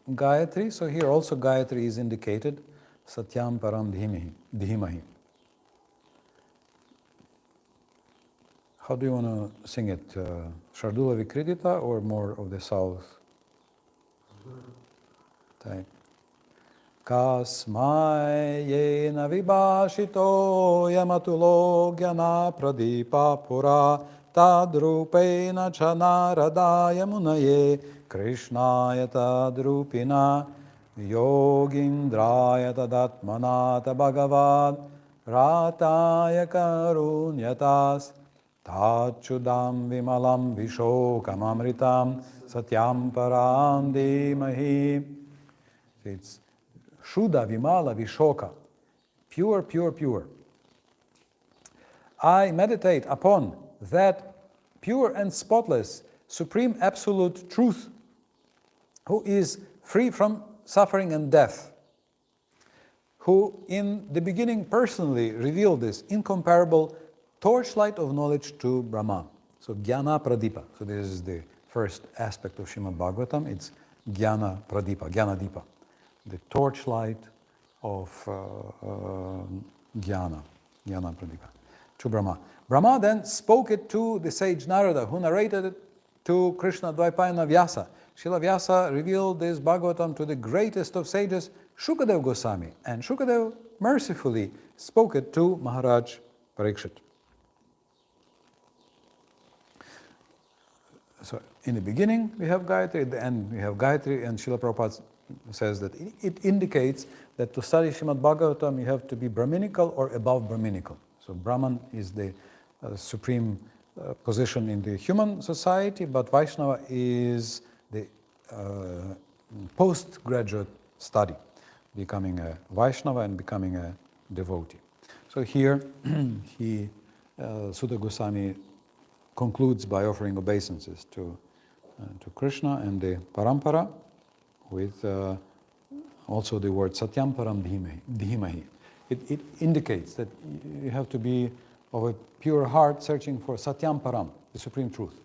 Gayatri. So here also Gayatri is indicated. Satyam Param Dhimahi. How do you want to sing it? Shardula Vikridita or more of the south type? Kasmai yena vibhashito yamatulo gyana pradipa pura tadrupena chanaradaya munaye krishnaya tadrupina yogindraya tadatmanata bhagavad rataya karunyatas tachudam vimalam vishokam amritam satyam param dhimahi. It's Shuddha, Vimala, Vishoka, pure, pure, pure. I meditate upon that pure and spotless, supreme absolute truth, who is free from suffering and death, who in the beginning personally revealed this incomparable torchlight of knowledge to Brahma. So Jnana Pradipa. So this is the first aspect of Srimad Bhagavatam. It's Jnana Pradipa, Jnana Dipa. The torchlight of Jnana Pradipa, to Brahma. Brahma then spoke it to the sage Narada, who narrated it to Krishna Dvaipayana Vyasa. Srila Vyasa revealed this Bhagavatam to the greatest of sages, Shukadev Goswami, and Shukadev mercifully spoke it to Maharaj Parikshit. So in the beginning we have Gayatri, at the end we have Gayatri, and Srila Prabhupada says that it indicates that to study Srimad Bhagavatam you have to be Brahminical or above Brahminical. So Brahman is the supreme position in the human society, but Vaishnava is the postgraduate study, becoming a Vaishnava and becoming a devotee. So here Sutta Goswami concludes by offering obeisances to Krishna and the Parampara, with also the word Satyam Param Dhimahi. It indicates that you have to be of a pure heart searching for Satyam Param, the supreme truth.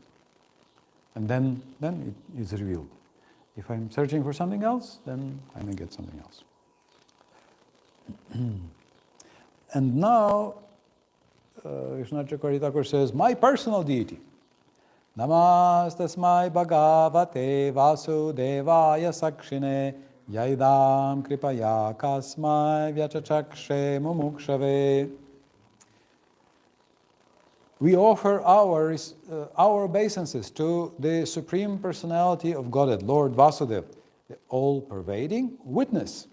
And then it is revealed. If I'm searching for something else, then I may get something else. And now, Vishnu Chakravarti Thakur says, my personal deity. Namastasmai Bhagavate Vasudevaya Sakshine Yaidam Kripaya Kasmai Vyachachakshe Mumukshave. We offer our obeisances to the Supreme Personality of Godhead, Lord Vasudeva, the all-pervading witness,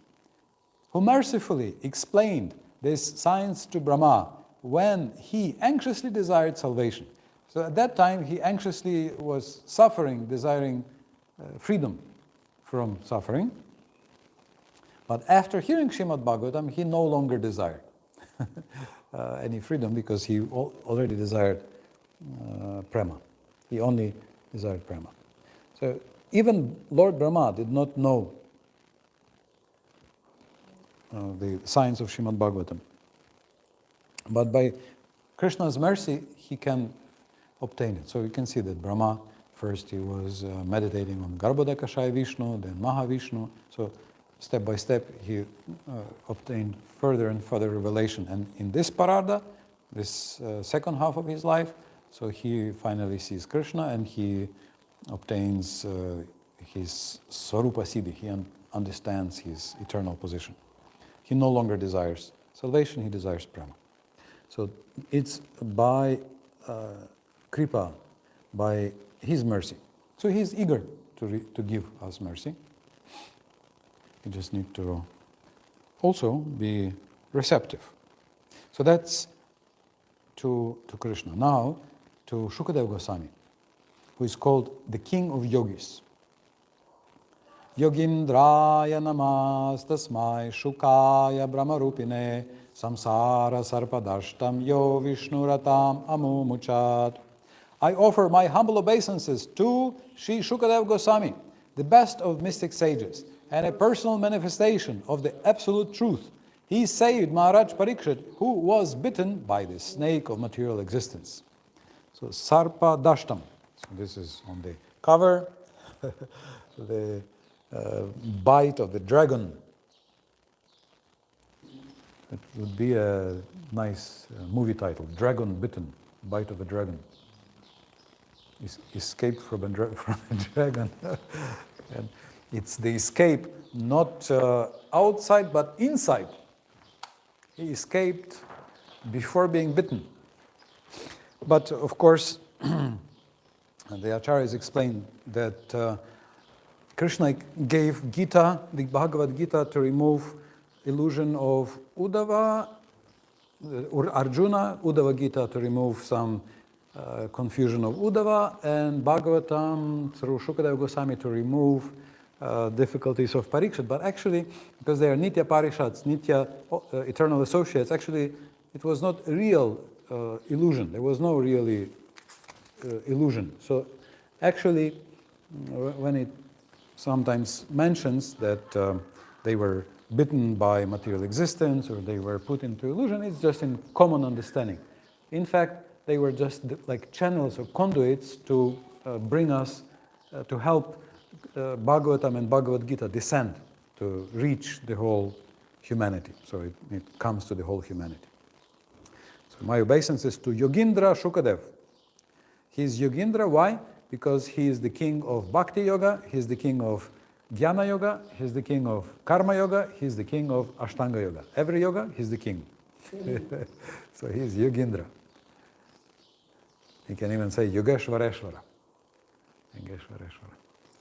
who mercifully explained this science to Brahma when he anxiously desired salvation. So at that time, he anxiously was suffering, desiring freedom from suffering. But after hearing Srimad Bhagavatam, he no longer desired any freedom because he already desired prema. He only desired prema. So even Lord Brahma did not know the science of Srimad Bhagavatam. But by Krishna's mercy, he can obtain it. So you can see that Brahma, first he was meditating on Garbhodakashaya Vishnu, then Mahavishnu. So step by step, he obtained further and further revelation. And in this parada, this second half of his life, so he finally sees Krishna and he obtains his Swarupa Siddhi. He understands his eternal position. He no longer desires salvation, he desires prema. So it's by Kripa, by his mercy. So he's eager to give us mercy. You just need to also be receptive. So that's to Krishna. Now to Shukadeva Goswami, who is called the king of yogis. Yogindraya namastasmai shukaya brahmarupine samsara sarpadashtam yo vishnuratam amumuchat. I offer my humble obeisances to Sri Shukadeva Goswami, the best of mystic sages, and a personal manifestation of the absolute truth. He saved Maharaj Parikshit, who was bitten by the snake of material existence. So Sarpa Dashtam. So this is on the cover. The bite of the dragon. It would be a nice movie title. Dragon Bitten. Bite of a Dragon. Escape from a dragon. And it's the escape not outside but inside. He escaped before being bitten. But of course, the Acharyas explained that Krishna gave Gita, the Bhagavad Gita, to remove illusion of Uddhava, Arjuna, Uddhava Gita to remove some confusion of Uddhava, and Bhagavatam through Shukadeva Goswami to remove difficulties of Parikshit. But actually, because they are Nitya Parishats, Nitya eternal associates, actually it was not real illusion. There was no really illusion. So actually, when it sometimes mentions that they were bitten by material existence or they were put into illusion, it's just in common understanding. In fact, they were just like channels or conduits to bring us, to help Bhagavatam and Bhagavad Gita descend, to reach the whole humanity. So it comes to the whole humanity. So my obeisance to Yogindra Shukadev. He's Yogindra, why? Because he is the king of Bhakti Yoga, he's the king of Jnana Yoga, he's the king of Karma Yoga, he's the king of Ashtanga Yoga. Every yoga, he's the king. So he's Yogindra. You can even say Yogeshwareshwara. Yogeshwareshwara.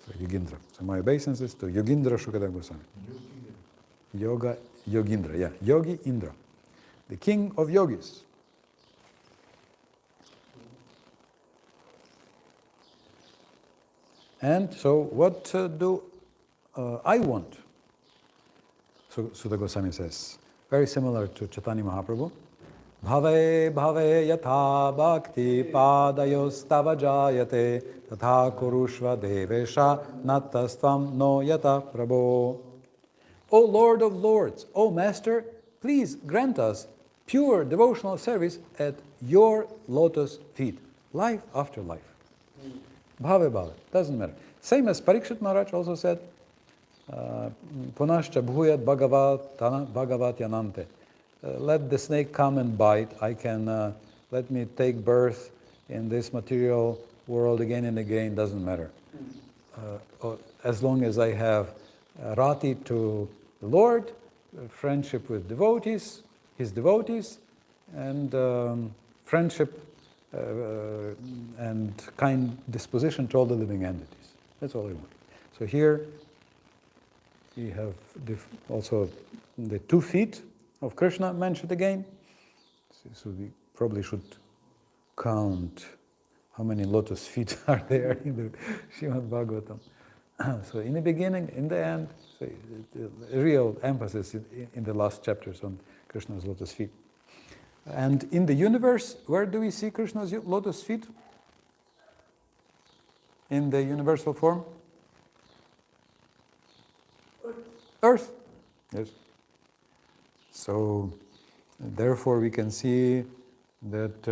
So Yogindra. So my obeisance to Yogindra Shukadeva Goswami. Yoga Yogindra, yeah. Yogi Indra. The king of yogis. And so what do I want? So Sutta Goswami says, very similar to Chaitanya Mahaprabhu. Bhave bhave yatha bhakti padayos tava jayate tatha kurushva devesha natastvam no yata prabho. O Lord of Lords, O Master, please grant us pure devotional service at your lotus feet, life after life. Bhave bhave, doesn't matter. Same as Parikshit Maharaj also said, Punascha bhuyat bhagavat yanante. Let the snake come and bite. Let me take birth in this material world again and again, doesn't matter. As long as I have rati to the Lord, friendship with devotees, his devotees, and friendship and kind disposition to all the living entities. That's all I want. So here we have also the 2 feet of Krishna mentioned again. So we probably should count how many lotus feet are there in the Srimad Bhagavatam. So in the beginning, in the end, so the real emphasis in the last chapters on Krishna's lotus feet. And in the universe, where do we see Krishna's lotus feet? In the universal form? Earth. Yes. So, therefore, we can see that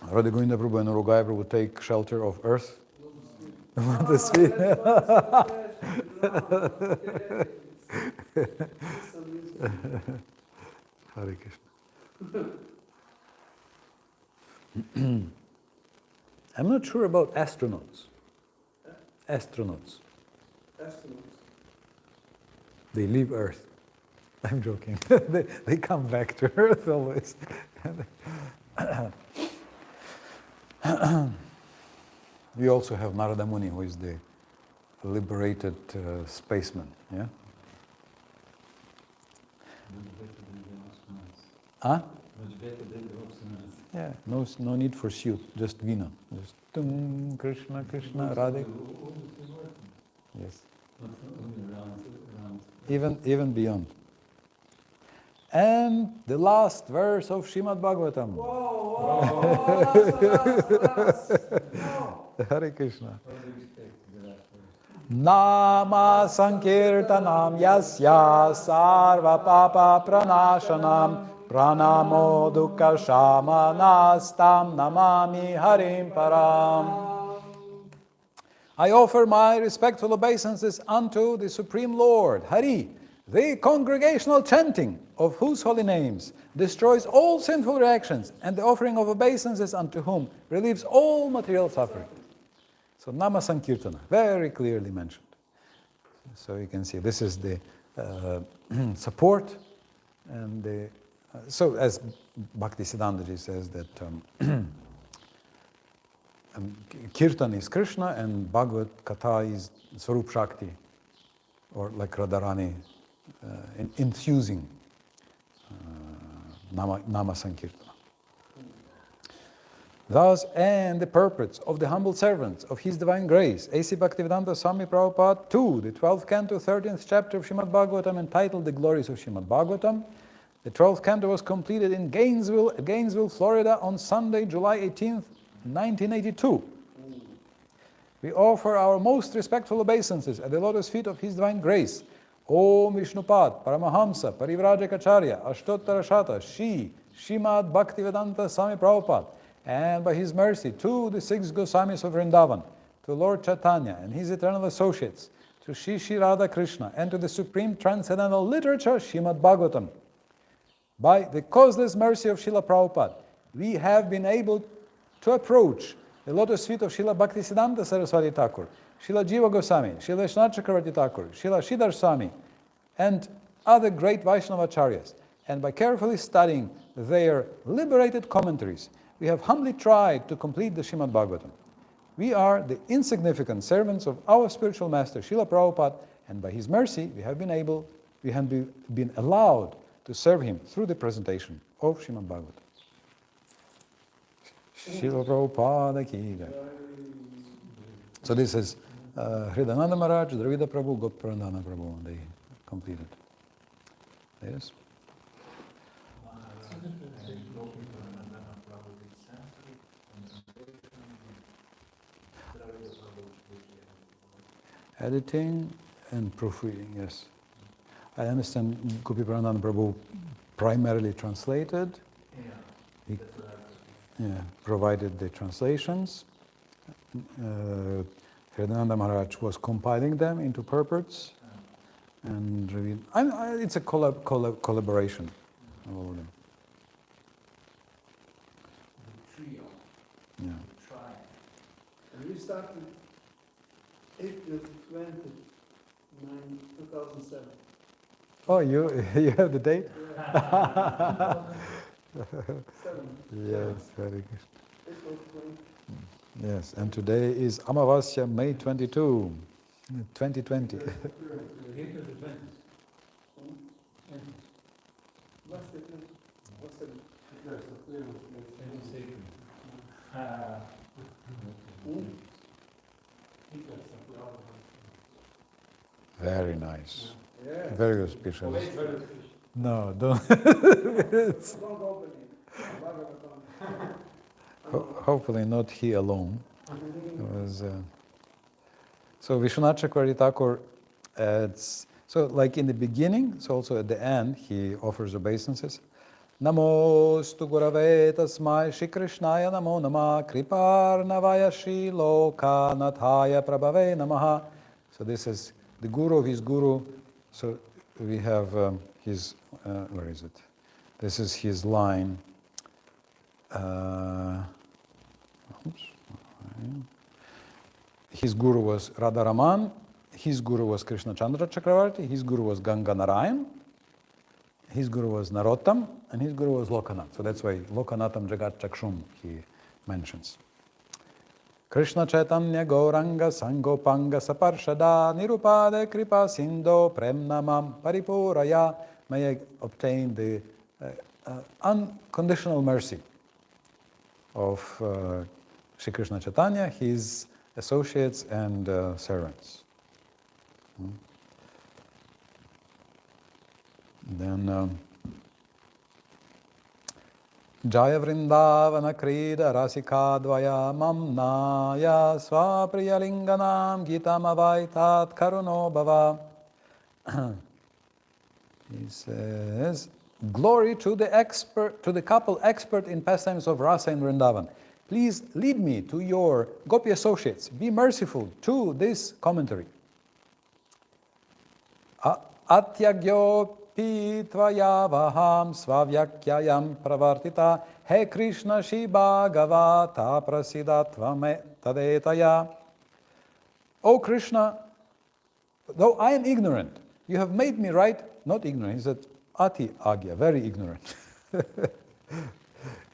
Radha Govinda Prabhu and Rogaya Prabhu take shelter of earth. Lotus feet. Hare Krishna. I'm not sure about astronauts. Astronauts. They leave Earth. I'm joking. they come back to Earth always. We also have Narada Muni, who is the liberated spaceman. Yeah. Huh? Yeah. No need for suit. Just vina. Just Krishna, Krishna, Radhe. Yes. Even beyond. And the last verse of Srimad Bhagavatam. Hare Krishna. Nama Sankirtanam Yasya Sarva Papa Pranashanam Pranamo Dukkha Shamanastam Namami Harim Param. I offer my respectful obeisances unto the Supreme Lord, Hari, the congregational chanting of whose holy names destroys all sinful reactions, and the offering of obeisances unto whom relieves all material suffering. So Nama Sankirtana, very clearly mentioned. So you can see this is the support, and so as Bhaktisiddhantaji says that Kirtan is Krishna and Bhagavad Katha is Swarup Shakti, or like Radharani infusing Nama Sankirtana. Thus, and the purpose of the humble servants of His Divine Grace, A.C. Bhaktivedanta Swami Prabhupada 2, the 12th canto, 13th chapter of Srimad Bhagavatam, entitled The Glories of Srimad Bhagavatam. The 12th canto was completed in Gainesville, Florida on Sunday, July 18th, 1982. We offer our most respectful obeisances at the lotus feet of His Divine Grace, Om Vishnupad, Paramahamsa, Parivrajacharya, Ashtottara Shata, Srimad Bhaktivedanta Swami Prabhupada, and by His mercy to the 6 Goswamis of Vrindavan, to Lord Chaitanya and his eternal associates, to Shri Radha Krishna, and to the supreme transcendental literature, Srimad Bhagavatam. By the causeless mercy of Srila Prabhupada, we have been able to approach the lotus feet of Srila Bhaktisiddhanta Saraswati Thakur, Srila Jiva Goswami, Srila Vishwanath Chakravarti Thakur, Srila Sridhar Swami, and other great Vaishnavacharyas. And by carefully studying their liberated commentaries, we have humbly tried to complete the Srimad Bhagavatam. We are the insignificant servants of our spiritual master, Srila Prabhupada, and by his mercy, we have been allowed to serve him through the presentation of Srimad Bhagavatam. Srila Prabhupada ki jai. So this is Hridayananda Maharaj, Dravida Prabhu, Goprandana Prabhu. They completed. Yes. Editing and proofreading, yes. I understand Gopi Prananda Prabhu primarily translated. Yeah. He That's what I was provided the translations. Hridayananda Maharaj was compiling them into purports, and it's a collaboration of all of them. The trio, Yeah. the triad. And we started April 29, 2007. Oh, you have the date? Yeah. 2007. Yes, very good. April 20. Yes, and today is Amavasya, May 22, 2020. April the 20th. What's the name? What's the name? Very nice. Yeah. Very auspicious. No, don't. Don't open it. Hopefully not he alone. It was, so Vishwanath Chakravarti Thakur, so like in the beginning, so also at the end, he offers obeisances. Namostu Gurave Tasmai Shri Krishnaya Namo Nama Kriparnavaya Shri Loka Nathaya Prabhave Namaha. So this is the guru of his guru. So we have his, where is it? This is his line. His guru was Radharaman, his guru was Krishna Chandra Chakravarti, his guru was Ganga Narayan, his guru was Narottam, and his guru was Lokanath. So that's why Lokanatham Jagat Chakshum he mentions. Krishna Chaitanya Gauranga Sangopanga Saparshada Nirupade Kripa Sindo Premnamam Paripuraya. May I obtain the unconditional mercy of Sri Krishna Chaitanya, his associates and servants. Then Jaya Vrindavana Krida Rasika Dvaya Mamnaya Swapriyalinganam Gitamavaitat Karuno Bhava. He says, glory to the couple expert in pastimes of Rasa in Vrindavan. Please lead me to your Gopi associates. Be merciful to this commentary. Atyagyopi tvayavaham svavyakyayam pravartita he Krishna Shri Bhagavata prasidatvame tadetaya. O Krishna, though I am ignorant, you have made me write, not ignorant, he said ati agya, very ignorant.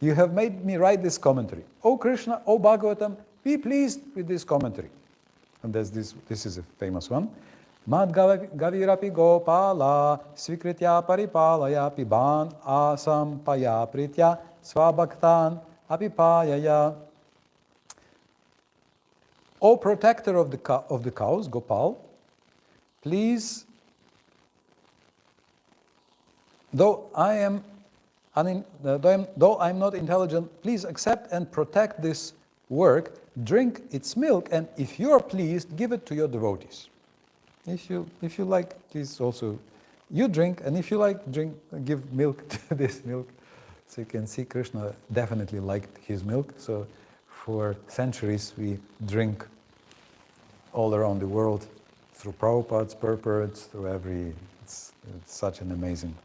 You have made me write this commentary. O Krishna, O Bhagavatam, be pleased with this commentary. And there's this is a famous one. Mad Gavirapi Gopala Svikritya Paripalaya Piban Asam Paya Pritya Swabhaktan Apipayaya. O protector of the cows, Gopal, please, though I am not intelligent, please accept and protect this work, drink its milk, and if you are pleased, give it to your devotees. If you like, please also, you drink, and if you like, give milk to this milk. So you can see Krishna definitely liked his milk. So for centuries we drink all around the world through Prabhupada's purports, through it's such an amazing.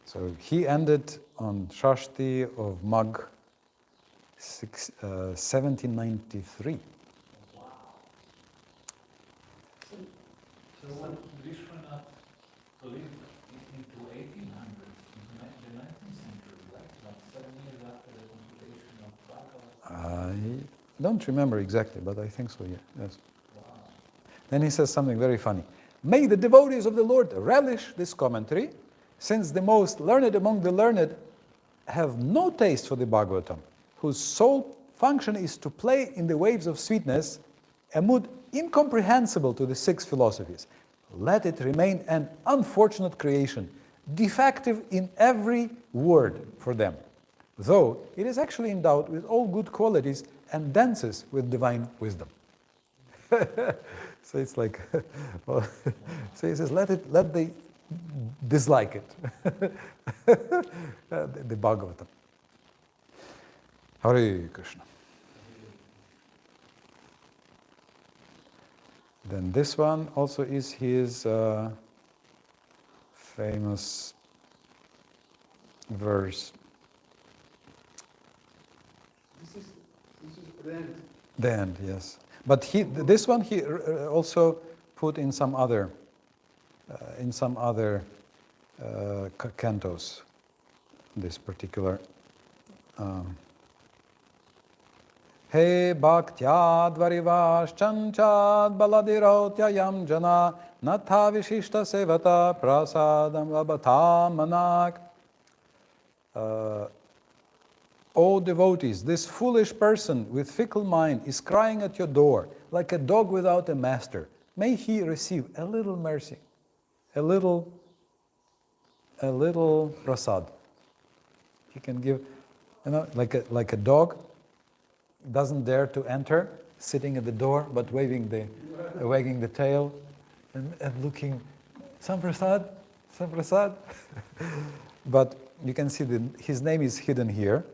So he ended on Shashti of Magh 1793. Wow. So when Vishwanath lived into 1800s, into the 19th century, right? Like 7 years after the completion of Bhagavad. I don't remember exactly, but I think so, yeah. Yes. Wow. Then he says something very funny. May the devotees of the Lord relish this commentary, since the most learned among the learned have no taste for the Bhagavatam, whose sole function is to play in the waves of sweetness, a mood incomprehensible to the six philosophies. Let it remain an unfortunate creation, defective in every word for them, though it is actually endowed with all good qualities and dances with divine wisdom. So it's like, well, so he says, let the dislike it. The Bhagavatam. Hare Krishna. Then this one also is his famous verse. This is the end. The end, yes. But this one he also put in some other cantos. This particular. He bhaktyad varivash chanchad baladirotyayam jana natha vishishta sevata prasadam labhatamanak. O devotees, this foolish person with fickle mind is crying at your door like a dog without a master. May he receive a little mercy, a little prasad. He can give, like a dog doesn't dare to enter, sitting at the door, but wagging the tail and looking, some prasad. But you can see his name is hidden here.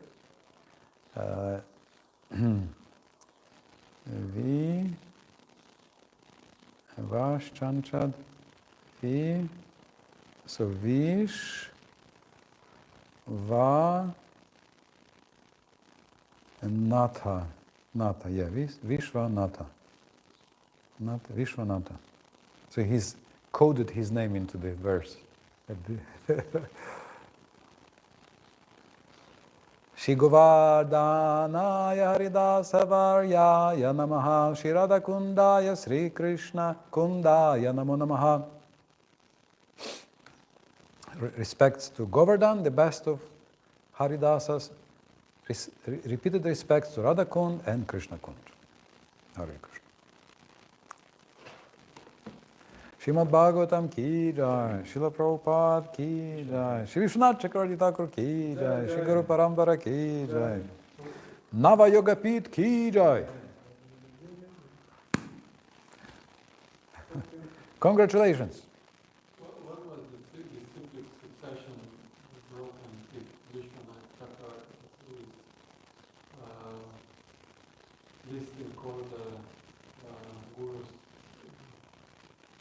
Vash Chanchad so Vish Va and Natha, yeah, Vishwanatha. Vishwanatha. So he's coded his name into the verse. Shri Govardhanaya Haridasavarya Namaha Shri Radha Kundaya Sri Krishna Kundaya Namo Namaha. Respects to Govardhan, the best of Haridasas. Repeated respects to Radha Kund and Krishna Kund. Hare Krishna. Srimad Bhagavatam ki jai, Srila Prabhupada ki jai, Shri Vishwanath Chakravarti Thakur ki jai, Shri Guru Parambara ki jai, Nava Yoga Pit ki jai. Congratulations. What was the simple succession broken if Vishwanath Chakravarti is listing called the Gurus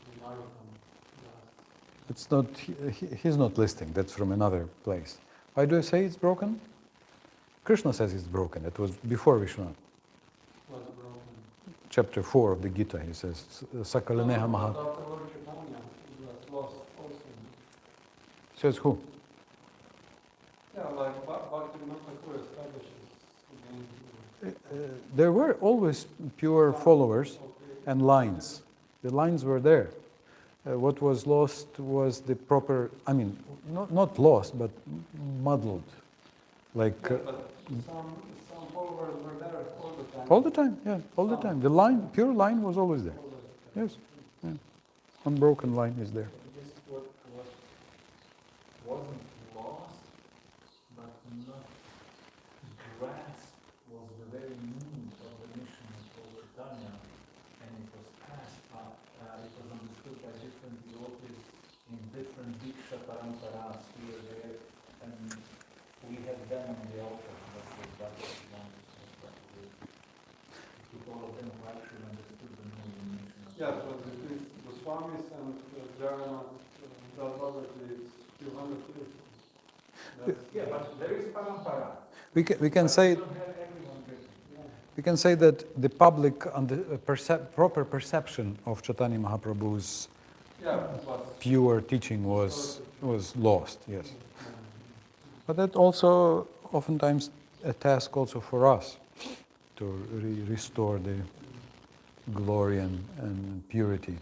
in Narottam? It's not, he's not listing, that's from another place. Why do I say it's broken? Krishna says it's broken, it was before Vishwanath. Was broken. Chapter 4 of the Gita, he says, Sakalaneha Mahat. After Lord Chaitanya, it was lost also. Says who? Yeah, like Bhaktivinoda Thakur establishes again. There were always pure followers and lines. The lines were there. What was lost was the proper, not lost, but muddled. Like But some followers were there all the time. all the time, yeah, all the time. The line, pure line was always there. Yes, yeah. Unbroken line is there. This what wasn't lost, but not grasped was the very need of the mission of Chaitanya, and it was passed up. It was understood by different devotees in different Diksha Paramparas here, there, and we have them on the altar. That was one. With all of them who actually understood the meaning of the mission. Yeah, so the Swamis and Jagannath, that was at least 200 years. Yeah, but there is parampara. We can say. Don't have everyone getting. We can say that the public proper perception of Chaitanya Mahaprabhu's pure teaching was lost, yes. But that also oftentimes a task also for us to restore the glory and purity.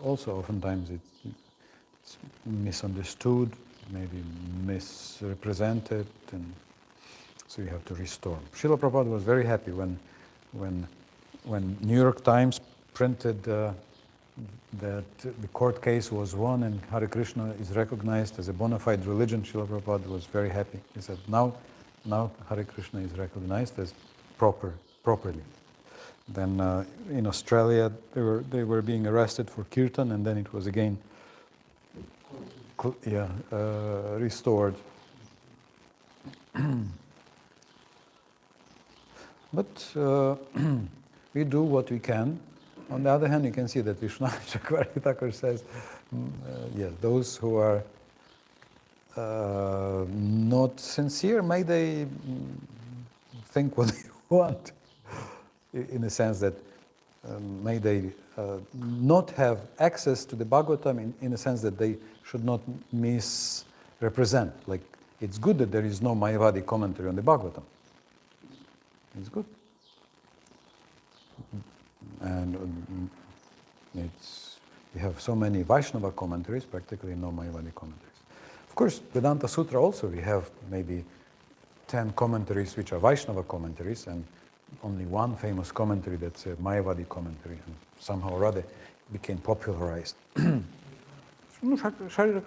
Also oftentimes it's misunderstood, maybe misrepresented, and so you have to restore. Srila Prabhupada was very happy when New York Times printed that the court case was won and Hare Krishna is recognized as a bona fide religion. Srila Prabhupada was very happy. He said, now Hare Krishna is recognized as properly. Then in Australia, they were being arrested for kirtan, and then it was again restored. But we do what we can. On the other hand, you can see that Vishnu Chakravarti Thakur says, yes, those who are not sincere, may they think what they want, in the sense that may they not have access to the Bhagavatam in the sense that they should not misrepresent. Like, it's good that there is no Mayavadi commentary on the Bhagavatam. It's good. And we have so many Vaishnava commentaries, practically no Mayavadi commentaries. Of course, Vedanta Sutra also, we have maybe 10 commentaries which are Vaishnava commentaries, and only one famous commentary that's a Mayavadi commentary, and somehow or other became popularized. Shariraka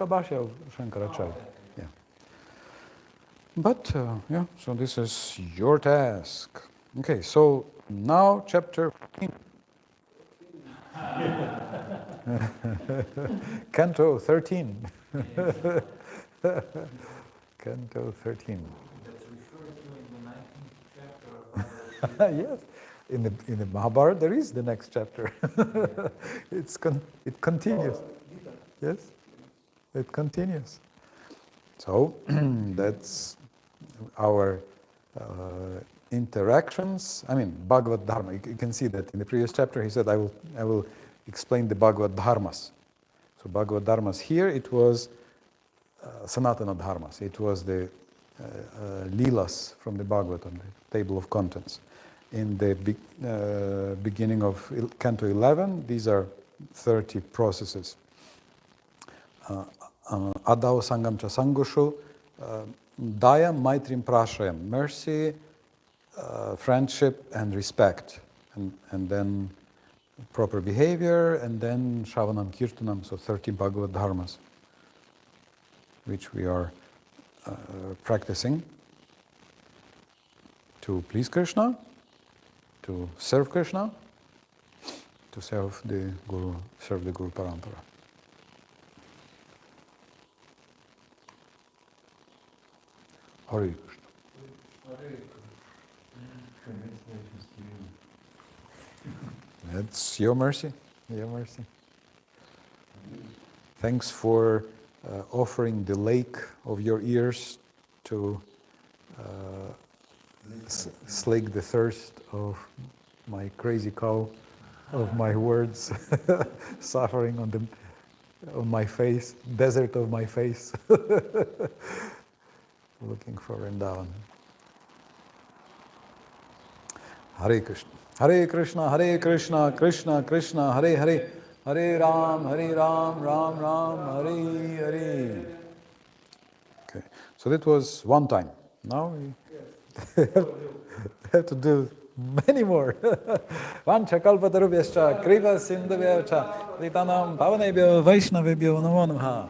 Bhashya of Shankaracharya. Yeah. But, yeah, so this is your task. Okay, so now chapter 14. Canto 13. Canto 13. That's referred to in the 19th chapter of Yes, in the Mahabharata there is the next chapter. It continues. Yes, it continues. So that's our interactions. I mean, Bhagavad Dharma. You can see that in the previous chapter he said, I will explain the Bhagavad Dharmas. So Bhagavad Dharmas here, it was Sanatana Dharmas. It was the Leelas from the Bhagavatam, the table of contents. In the beginning of Canto 11, these are 30 processes. Adao Sangam Cha Sangushu, Daya Maitrim Prashayam, mercy, friendship and respect, and then proper behavior, and then Shravanam Kirtanam, so 30 Bhagavad Dharmas, which we are practicing to please Krishna, to serve Krishna, to serve the Guru Parampara. Hare Krishna. Congratulations to you. That's your mercy, your mercy. Thanks for offering the lake of your ears to slake the thirst of my crazy cow, of my words, suffering on my face, desert of my face, looking for Vrindavan. Hare Krishna. Hare Krishna, Hare Krishna, Krishna Krishna, Hare Hare, Hare Ram, Ram Ram, Hare Hare. Okay, so that was one time. Now we have to do many more. Vancha kalpatarubhyascha, kriva sindhuvyacha, ritanam pavanebhyo vaishnavebhyo namo namaha.